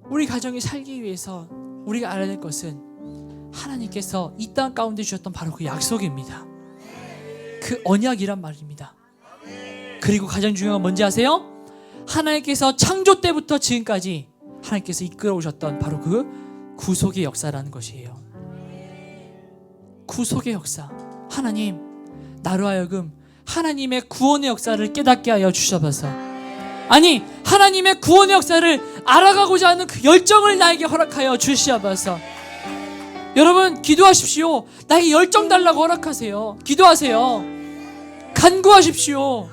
우리 가정이 살기 위해서 우리가 알아야 될 것은 하나님께서 이 땅 가운데 주셨던 바로 그 약속입니다. 그 언약이란 말입니다. 그리고 가장 중요한 건 뭔지 아세요? 하나님께서 창조 때부터 지금까지 하나님께서 이끌어 오셨던 바로 그 구속의 역사라는 것이에요. 구속의 역사. 하나님, 나로 하여금 하나님의 구원의 역사를 깨닫게 하여 주셔서, 아니, 하나님의 구원의 역사를 알아가고자 하는 그 열정을 나에게 허락하여 주시옵소서. 여러분, 기도하십시오. 나에게 열정 달라고 허락하세요. 기도하세요. 간구하십시오.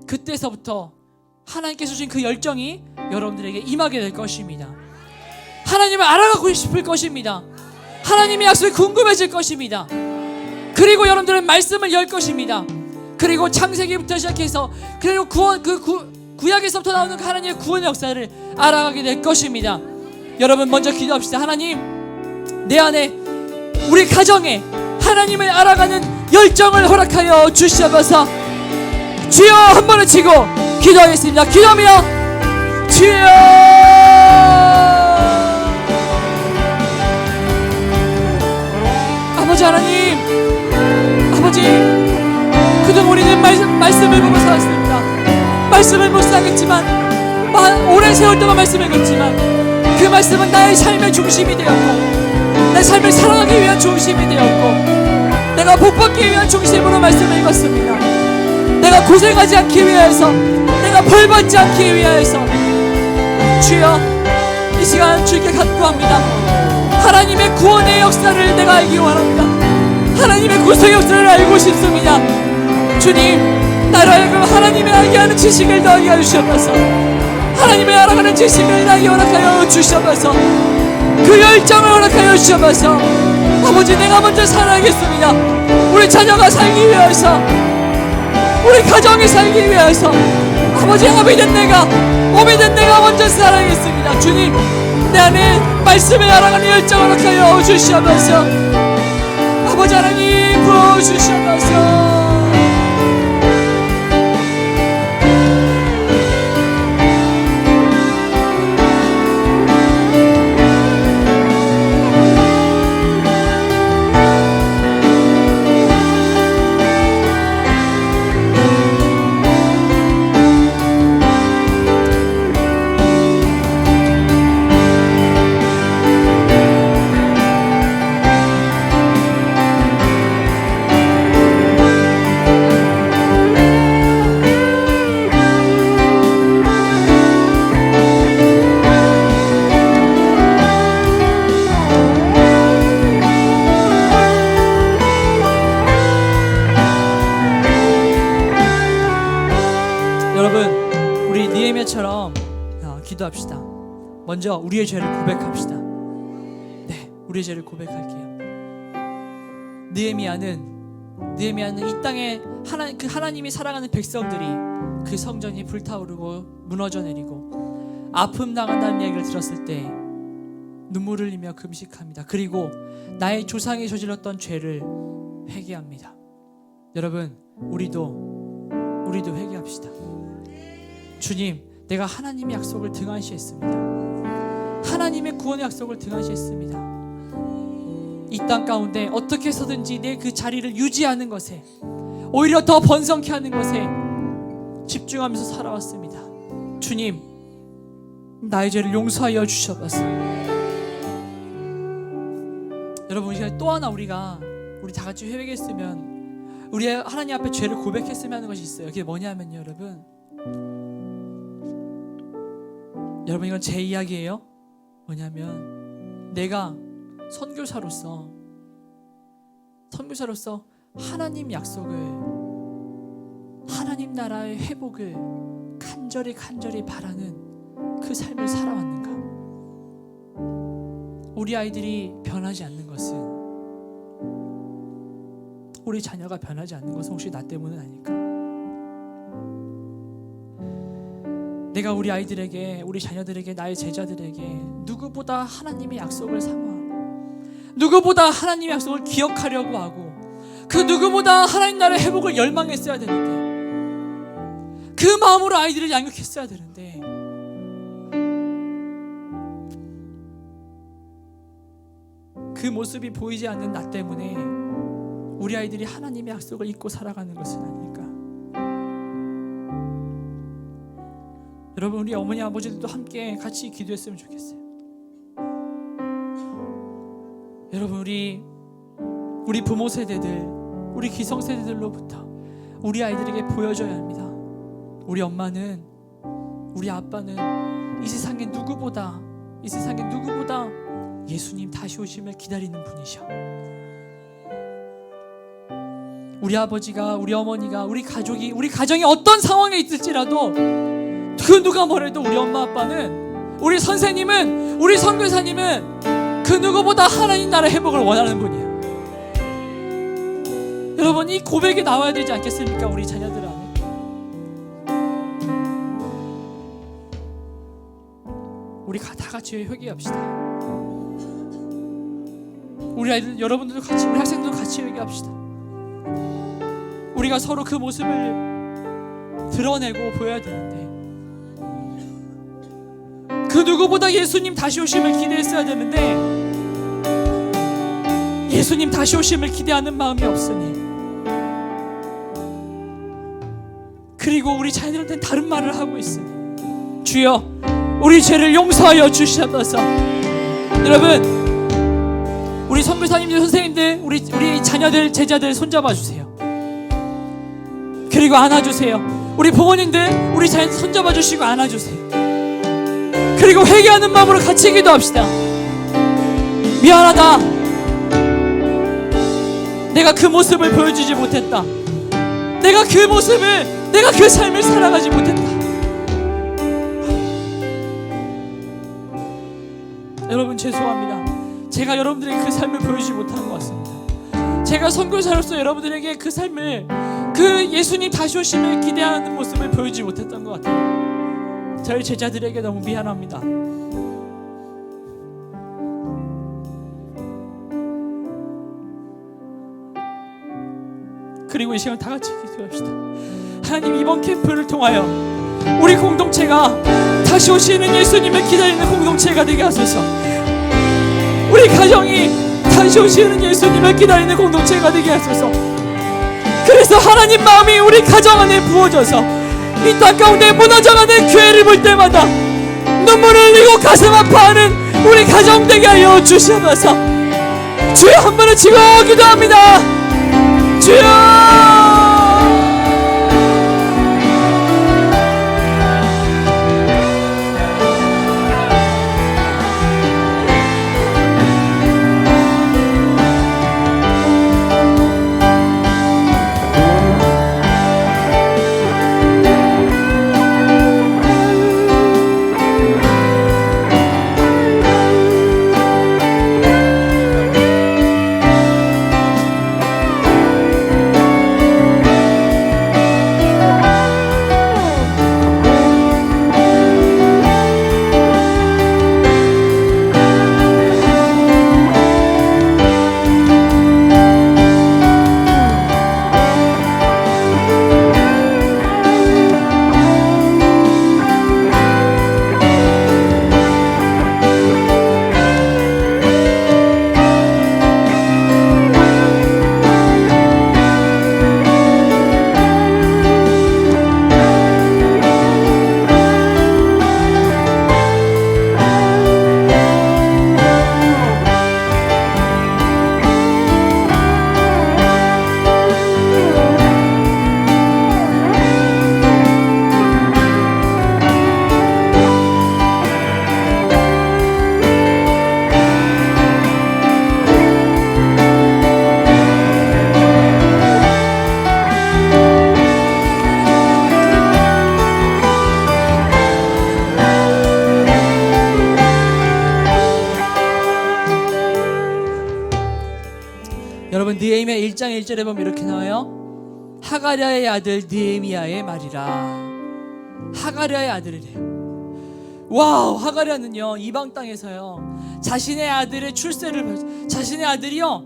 그때서부터 하나님께서 주신 그 열정이 여러분들에게 임하게 될 것입니다. 하나님을 알아가고 싶을 것입니다. 하나님의 약속이 궁금해질 것입니다. 그리고 여러분들은 말씀을 열 것입니다. 그리고 창세기부터 시작해서 그리고 구약에서부터 나오는 그 하나님의 구원의 역사를 알아가게 될 것입니다. 여러분, 먼저 기도합시다. 하나님, 내 안에, 우리 가정에 하나님을 알아가는 열정을 허락하여 주시옵소서. 주여, 한 번을 치고 기도하겠습니다. 기도하며 주여, 아버지 하나님, 아버지, 그동안 우리는 말씀을 보고 살았습니다. 말씀을 묵상했지만, 오랜 세월 동안 말씀을 읽었지만 그 말씀은 나의 삶의 중심이 되었고, 내 삶을 사랑하기 위한 중심이 되었고, 내가 복받기 위한 중심으로 말씀을 읽었습니다. 내가 고생하지 않기 위해서, 내가 벌받지 않기 위해서. 주여, 이 시간 주께 간구합니다. 하나님의 구원의 역사를 내가 알기 원합니다. 하나님의 구속의 역사를 알고 싶습니다. 주님, 나를 하여금 하나님을 알게 하는 지식을 더하게 하여 주시옵소서. 하나님을 알아가는 지식을 나에게 허락하여 주시옵소서. 그 열정을 허락하여 주시옵소서. 아버지, 내가 먼저 살아야겠습니다. 우리 자녀가 살기 위해서, 우리 가정이 살기 위해서, 아버지, 오비된 내가 먼저 살아야겠습니다. 주님, 내 안에 말씀을 알아가는 열정을 허락하여 주시옵소서. 아버지 하나님, 부어주시옵소서. 느헤미야처럼 기도합시다. 먼저 우리의 죄를 고백합시다. 네, 우리의 죄를 고백할게요. 느헤미야는 이 땅에 하나님이 사랑하는 백성들이 그 성전이 불타오르고 무너져 내리고 아픔 당한다는 얘기를 들었을 때 눈물을 흘리며 금식합니다. 그리고 나의 조상이 저질렀던 죄를 회개합니다. 여러분, 우리도 회개합시다. 주님, 내가 하나님의 약속을 등한시했습니다. 하나님의 구원의 약속을 등한시했습니다. 이 땅 가운데 어떻게 해서든지 내 그 자리를 유지하는 것에, 오히려 더 번성케 하는 것에 집중하면서 살아왔습니다. 주님, 나의 죄를 용서하여 주셔서. 여러분, 이 시간에 또 하나 우리 다 같이 회개했으면, 우리 하나님 앞에 죄를 고백했으면 하는 것이 있어요. 그게 뭐냐면요, 여러분, 이건 제 이야기예요. 뭐냐면, 내가 선교사로서 선교사로서 하나님 약속을, 하나님 나라의 회복을 간절히 바라는 그 삶을 살아왔는가? 우리 아이들이 변하지 않는 것은, 우리 자녀가 변하지 않는 것은 혹시 나 때문은 아닐까? 내가 우리 아이들에게, 우리 자녀들에게, 나의 제자들에게 누구보다 하나님의 약속을 삼아, 누구보다 하나님의 약속을 기억하려고 하고, 그 누구보다 하나님 나라의 회복을 열망했어야 되는데, 그 마음으로 아이들을 양육했어야 되는데, 그 모습이 보이지 않는 나 때문에 우리 아이들이 하나님의 약속을 잊고 살아가는 것은 아닐까? 여러분, 우리 어머니 아버지들도 함께 같이 기도했으면 좋겠어요. 여러분, 우리 부모 세대들, 우리 기성 세대들로부터 우리 아이들에게 보여줘야 합니다. 우리 엄마는, 우리 아빠는 이 세상에 누구보다 예수님 다시 오심을 기다리는 분이셔. 우리 아버지가, 우리 어머니가, 우리 가정이 어떤 상황에 있을지라도 그 누가 뭐래도 우리 엄마 아빠는, 우리 선생님은, 우리 선교사님은 그 누구보다 하나님 나라 회복을 원하는 분이야. 여러분, 이 고백이 나와야 되지 않겠습니까? 우리 자녀들 안에. 우리 다 같이 회개합시다. 우리 아이들, 여러분들도 같이, 우리 학생들도 같이 회개합시다. 우리가 서로 그 모습을 드러내고 보여야 되는데, 그 누구보다 예수님 다시 오심을 기대했어야 되는데, 예수님 다시 오심을 기대하는 마음이 없으니, 그리고 우리 자녀들한테는 다른 말을 하고 있으니, 주여 우리 죄를 용서하여 주시옵소서. 여러분, 우리 선교사님들, 선생님들, 우리 자녀들, 제자들 손잡아 주세요. 그리고 안아주세요. 우리 부모님들, 우리 자녀들 손잡아 주시고 안아주세요. 그리고 회개하는 마음으로 같이 기도합시다. 미안하다, 내가 그 모습을 보여주지 못했다. 내가 그 삶을 살아가지 못했다. 여러분, 죄송합니다. 제가 여러분들에게 그 삶을 보여주지 못한 것 같습니다. 제가 선교사로서 여러분들에게 그 삶을, 그 예수님 다시 오심을 기대하는 모습을 보여주지 못했던 것 같아요. 저희 제자들에게 너무 미안합니다. 그리고 이 시간 다 같이 기도합시다. 하나님, 이번 캠프를 통하여 우리 공동체가 다시 오시는 예수님을 기다리는 공동체가 되게 하소서. 우리 가정이 다시 오시는 예수님을 기다리는 공동체가 되게 하소서. 그래서 하나님 마음이 우리 가정 안에 부어져서 이 땅 가운데 무너져가는 교회를 볼 때마다 눈물을 흘리고 가슴 아파하는 우리 가정 되게 하여 주시옵소서. 주여, 한 번을 치고 기도합니다. 주여, 여러분 느헤미야 1장 1절에 보면 이렇게 나와요. 하가랴의 아들 느헤미야의 말이라. 하가랴의 아들이래요. 와우, 하가랴는요 이방 땅에서요 자신의 아들의 출세를, 자신의 아들이요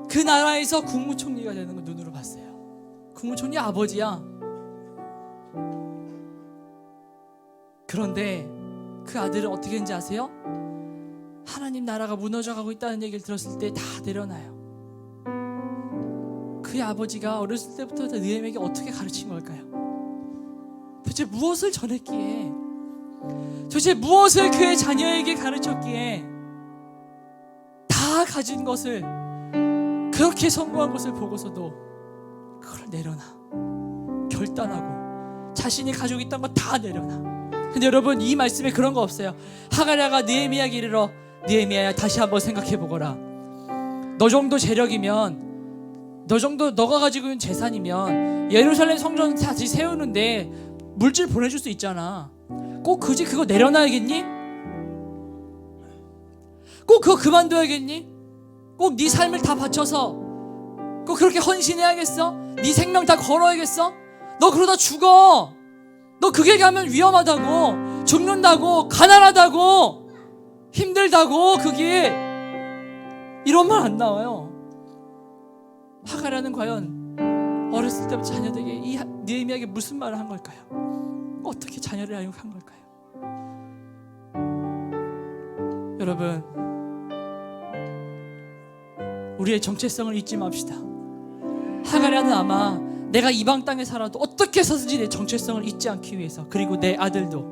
그 나라에서 국무총리가 되는 걸 눈으로 봤어요. 국무총리 아버지야. 그런데 그 아들은 어떻게 했는지 아세요? 하나님 나라가 무너져가고 있다는 얘기를 들었을 때 다 내려놔요. 그의 아버지가 어렸을 때부터 느헤미야에게 어떻게 가르친 걸까요? 도대체 무엇을 전했기에, 도대체 무엇을 그의 자녀에게 가르쳤기에 다 가진 것을, 그렇게 성공한 것을 보고서도 그걸 내려놔. 결단하고 자신이 가지고 있던 거 다 내려놔. 근데 여러분 이 말씀에 그런 거 없어요. 하가랴가 느헤미야에게 이르러 느헤미야야 다시 한번 생각해 보거라. 너 정도 재력이면, 너 정도 너가 가지고 있는 재산이면 예루살렘 성전 다시 세우는데 물질 보내줄 수 있잖아. 꼭 굳이 그거 내려놔야겠니? 꼭 그거 그만둬야겠니? 꼭 네 삶을 다 바쳐서 꼭 그렇게 헌신해야겠어? 네 생명 다 걸어야겠어? 너 그러다 죽어. 너 그 길 가면 위험하다고, 죽는다고, 가난하다고, 힘들다고, 그 길. 이런 말 안 나와요. 하가랴는 과연 어렸을 때부터 자녀들에게 이 느헤미야에게 무슨 말을 한 걸까요? 어떻게 자녀를 양육한 걸까요? 여러분, 우리의 정체성을 잊지 맙시다. 하가랴는 아마 내가 이방 땅에 살아도 어떻게 해서든지 내 정체성을 잊지 않기 위해서, 그리고 내 아들도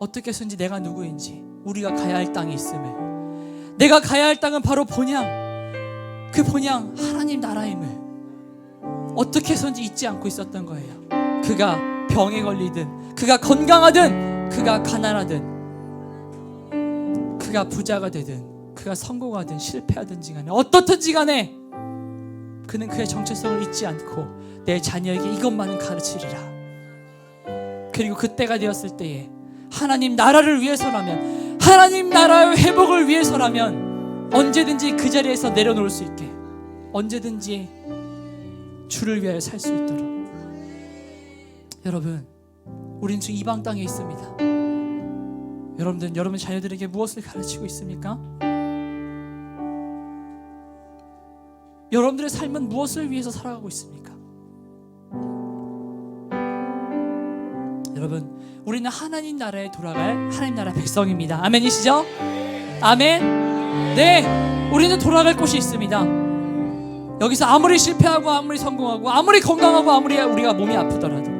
어떻게 해서든지 내가 누구인지, 우리가 가야 할 땅이 있음을, 내가 가야 할 땅은 바로 본향, 그 본향 하나님 나라임을 어떻게 해서든지 잊지 않고 있었던 거예요. 그가 병에 걸리든, 그가 건강하든, 그가 가난하든, 그가 부자가 되든, 그가 성공하든 실패하든지 간에, 어떻든지 간에 그는 그의 정체성을 잊지 않고 내 자녀에게 이것만은 가르치리라. 그리고 그때가 되었을 때에 하나님 나라를 위해서라면, 하나님 나라의 회복을 위해서라면 언제든지 그 자리에서 내려놓을 수 있게, 언제든지 주를 위하여 살 수 있도록. 여러분, 우린 지금 이방 땅에 있습니다. 여러분들, 여러분 자녀들에게 무엇을 가르치고 있습니까? 여러분들의 삶은 무엇을 위해서 살아가고 있습니까? 여러분, 우리는 하나님 나라에 돌아갈 하나님 나라 백성입니다. 아멘이시죠? 아멘. 네, 우리는 돌아갈 곳이 있습니다. 여기서 아무리 실패하고, 아무리 성공하고, 아무리 건강하고, 아무리 우리가 몸이 아프더라도,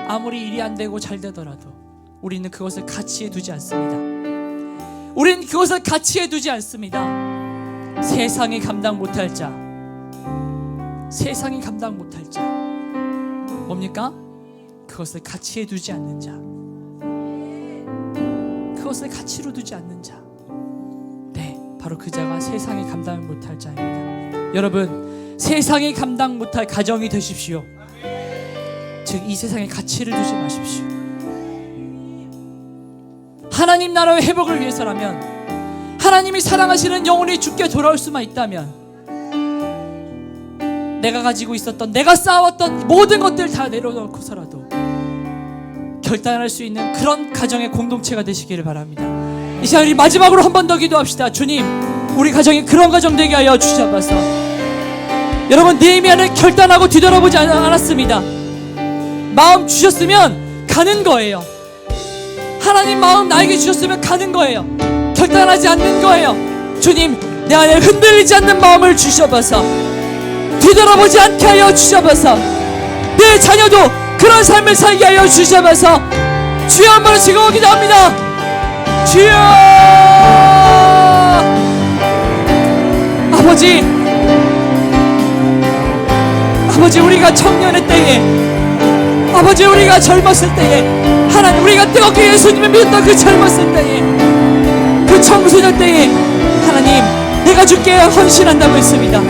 아무리 일이 안 되고 잘 되더라도 우리는 그것을 가치에 두지 않습니다. 우리는 그것을 가치에 두지 않습니다. 세상이 감당 못할 자, 세상이 감당 못할 자, 뭡니까? 그것을 가치에 두지 않는 자, 그것을 가치로 두지 않는 자. 네, 바로 그 자가 세상이 감당 못할 자입니다. 여러분, 세상이 감당 못할 가정이 되십시오. 즉 이 세상에 가치를 두지 마십시오. 하나님 나라의 회복을 위해서라면, 하나님이 사랑하시는 영혼이 주께 돌아올 수만 있다면, 내가 가지고 있었던, 내가 쌓아왔던 모든 것들 다 내려놓고서라도 결단할 수 있는 그런 가정의 공동체가 되시기를 바랍니다. 이 시간 우리 마지막으로 한 번 더 기도합시다. 주님, 우리 가정이 그런 가정 되게 하여 주시옵소서. 여러분, 느헤미야는 결단하고 뒤돌아보지 않았습니다. 마음 주셨으면 가는 거예요. 하나님 마음 나에게 주셨으면 가는 거예요. 결단하지 않는 거예요. 주님, 내 안에 흔들리지 않는 마음을 주셔봐서, 뒤돌아보지 않게 하여 주셔봐서, 내 자녀도 그런 삶을 살게 하여 주셔봐서, 주여 한번 지금 기도합니다. 주여! 아버지, 우리가 청년의 때에, 아버지, 우리가 젊었을 때에, 하나님, 우리가 뜨겁게 예수님을 믿었던 그 젊었을 때에, 그 청소년 때에, 하나님, 내가 주께 헌신한다고 했습니다.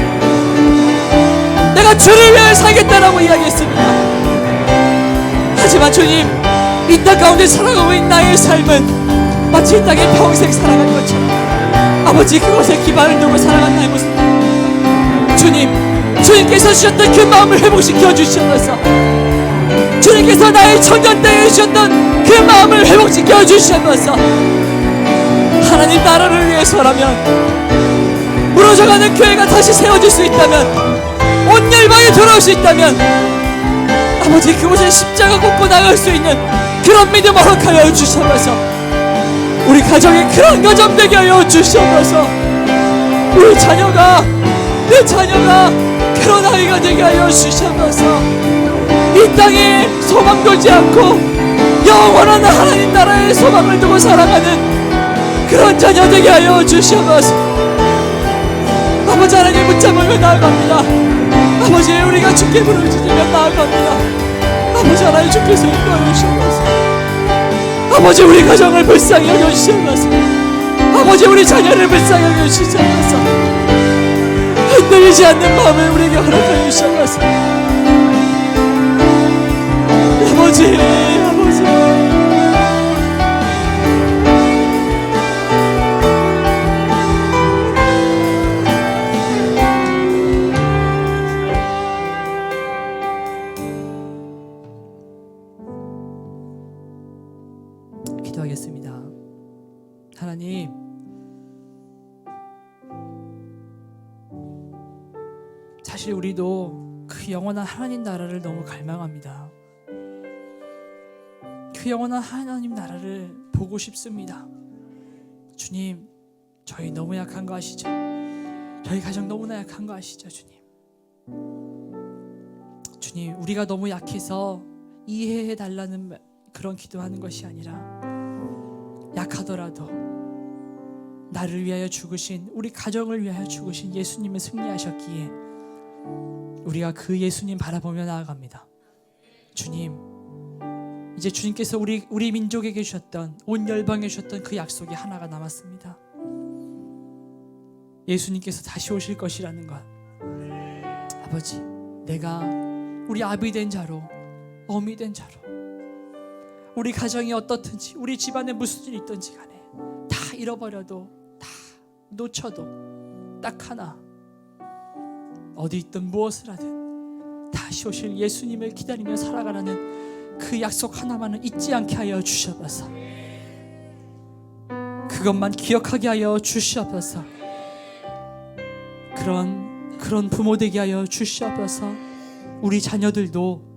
내가 주를 위하여 살겠다라고 이야기했습니다. 하지만 주님, 이 땅 가운데 살아가고 있는 나의 삶은 마치 이 땅에 평생 살아간 것처럼, 아버지, 그곳에 기반을 두고 살아간 나의 모습, 주님께서 주셨던 그 마음을 회복시켜 주시옵소서. 주님께서 나의 청년 때에 주셨던 그 마음을 회복시켜 주시옵소서. 하나님 나라를 위해서라면, 무너져가는 교회가 다시 세워질 수 있다면, 온 열방에 돌아올 수 있다면, 아버지 그곳에 십자가 꽂고 나갈 수 있는 그런 믿음 허락하여 주시옵소서. 우리 가정에 그런 가정 되게 하여 주시옵소서. 우리 자녀가, 내 자녀가 그런 아이가 되게 하여 주시옵소서. 이 땅에 소망 두지 않고 영원한 하나님 나라의 소망을 두고 살아가는 그런 자녀 되게 하여 주시옵소서. 아버지 하나님 붙잡으며 나아갑니다. 아버지 우리가 주께 부르짖으며 나아갑니다. 아버지 하나님 주께서 인도하여 주시옵소서. 아버지 우리 가정을 불쌍히 여겨주시옵소서. 아버지 우리 자녀를 불쌍히 여겨주시옵소서. 흔들리지 않는 마음을 우리에게 허락하여 주시옵소서. 아버지 기도하겠습니다. 하나님, 사실 우리도 그 영원한 하나님 나라를 너무 갈망합니다. 그 영원한 하나님 나라를 보고 싶습니다. 주님, 저희 너무 약한 거 아시죠? 저희 가정 너무나 약한 거 아시죠? 주님, 우리가 너무 약해서 이해해 달라는 그런 기도하는 것이 아니라, 약하더라도 나를 위하여 죽으신, 우리 가정을 위하여 죽으신 예수님을 승리하셨기에 우리가 그 예수님 바라보며 나아갑니다. 주님, 이제 주님께서 우리 민족에게 주셨던, 온 열방에 주셨던 그 약속이 하나가 남았습니다. 예수님께서 다시 오실 것이라는 것. 아버지, 내가 우리 아비 된 자로, 어미 된 자로, 우리 가정이 어떻든지, 우리 집안에 무슨 일이 있든지 간에 다 잃어버려도, 다 놓쳐도 딱 하나, 어디 있든 무엇을 하든 다시 오실 예수님을 기다리며 살아가라는 그 약속 하나만은 잊지 않게 하여 주시옵소서. 그것만 기억하게 하여 주시옵소서. 그런 부모 되게 하여 주시옵소서. 우리 자녀들도,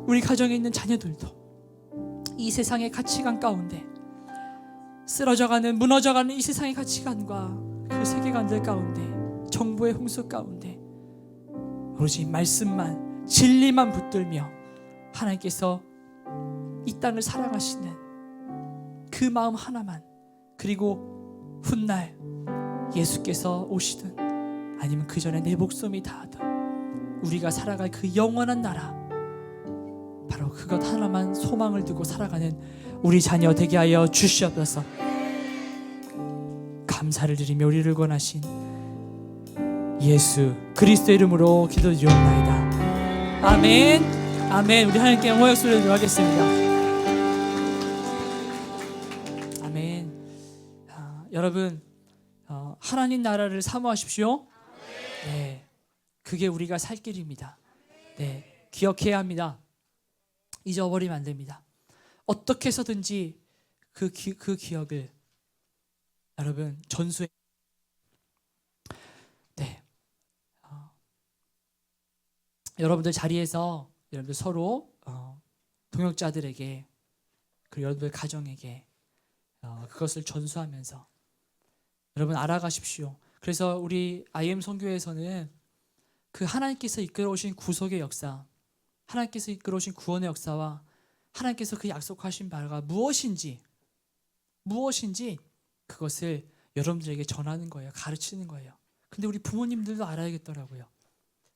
우리 가정에 있는 자녀들도 이 세상의 가치관 가운데, 쓰러져가는, 무너져가는 이 세상의 가치관과 그 세계관들 가운데, 정보의 홍수 가운데 오로지 말씀만, 진리만 붙들며 하나님께서 이 땅을 사랑하시는 그 마음 하나만, 그리고 훗날 예수께서 오시든 아니면 그 전에 내 목숨이 다하든 우리가 살아갈 그 영원한 나라, 바로 그것 하나만 소망을 두고 살아가는 우리 자녀 되게 하여 주시옵소서. 감사를 드리며 우리를 권하신 예수 그리스도의 이름으로 기도드리옵나이다. 아멘. 아멘. 우리 하나님께 영광 역소를 드리겠습니다. 아멘. 여러분, 하나님 나라를 사모하십시오. 네, 그게 우리가 살 길입니다. 네, 기억해야 합니다. 잊어버리면 안 됩니다. 어떻게 해서든지 그 기억을 여러분 전수해. 네, 여러분들 자리에서 여러분들 서로 동역자들에게, 그리고 여러분들 가정에게 그것을 전수하면서 여러분 알아가십시오. 그래서 우리 IM 선교회에서는 그 하나님께서 이끌어오신 구속의 역사, 하나님께서 이끌어오신 구원의 역사와 하나님께서 그 약속하신 바가 무엇인지 그것을 여러분들에게 전하는 거예요. 가르치는 거예요. 근데 우리 부모님들도 알아야겠더라고요.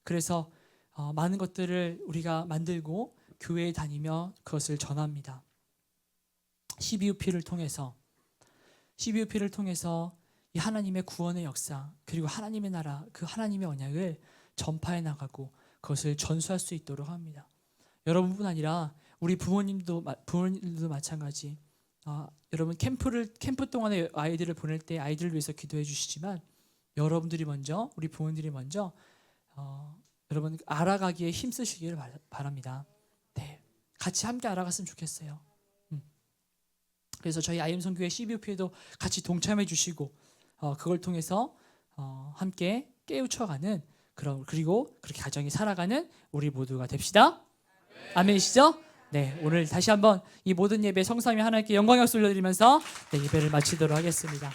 그래서 많은 것들을 우리가 만들고 교회에 다니며 그것을 전합니다. CBUP를 통해서 이 하나님의 구원의 역사, 그리고 하나님의 나라, 그 하나님의 언약을 전파해 나가고 그것을 전수할 수 있도록 합니다. 여러분뿐 아니라 우리 부모님도 마찬가지. 여러분 캠프 동안에 아이들을 보낼 때 아이들을 위해서 기도해 주시지만 여러분들이 먼저, 우리 부모님들이 먼저 여러분 알아가기에 힘쓰시기를 바랍니다. 네, 같이 함께 알아갔으면 좋겠어요. 그래서 저희 IM선교회 CBOP에도 같이 동참해 주시고 그걸 통해서 함께 깨우쳐가는 그리고 그렇게 가정이 살아가는 우리 모두가 됩시다. 아멘이시죠? 네, 오늘 다시 한번 이 모든 예배 성삼위 하나님께 영광을 올려드리면서 네, 예배를 마치도록 하겠습니다.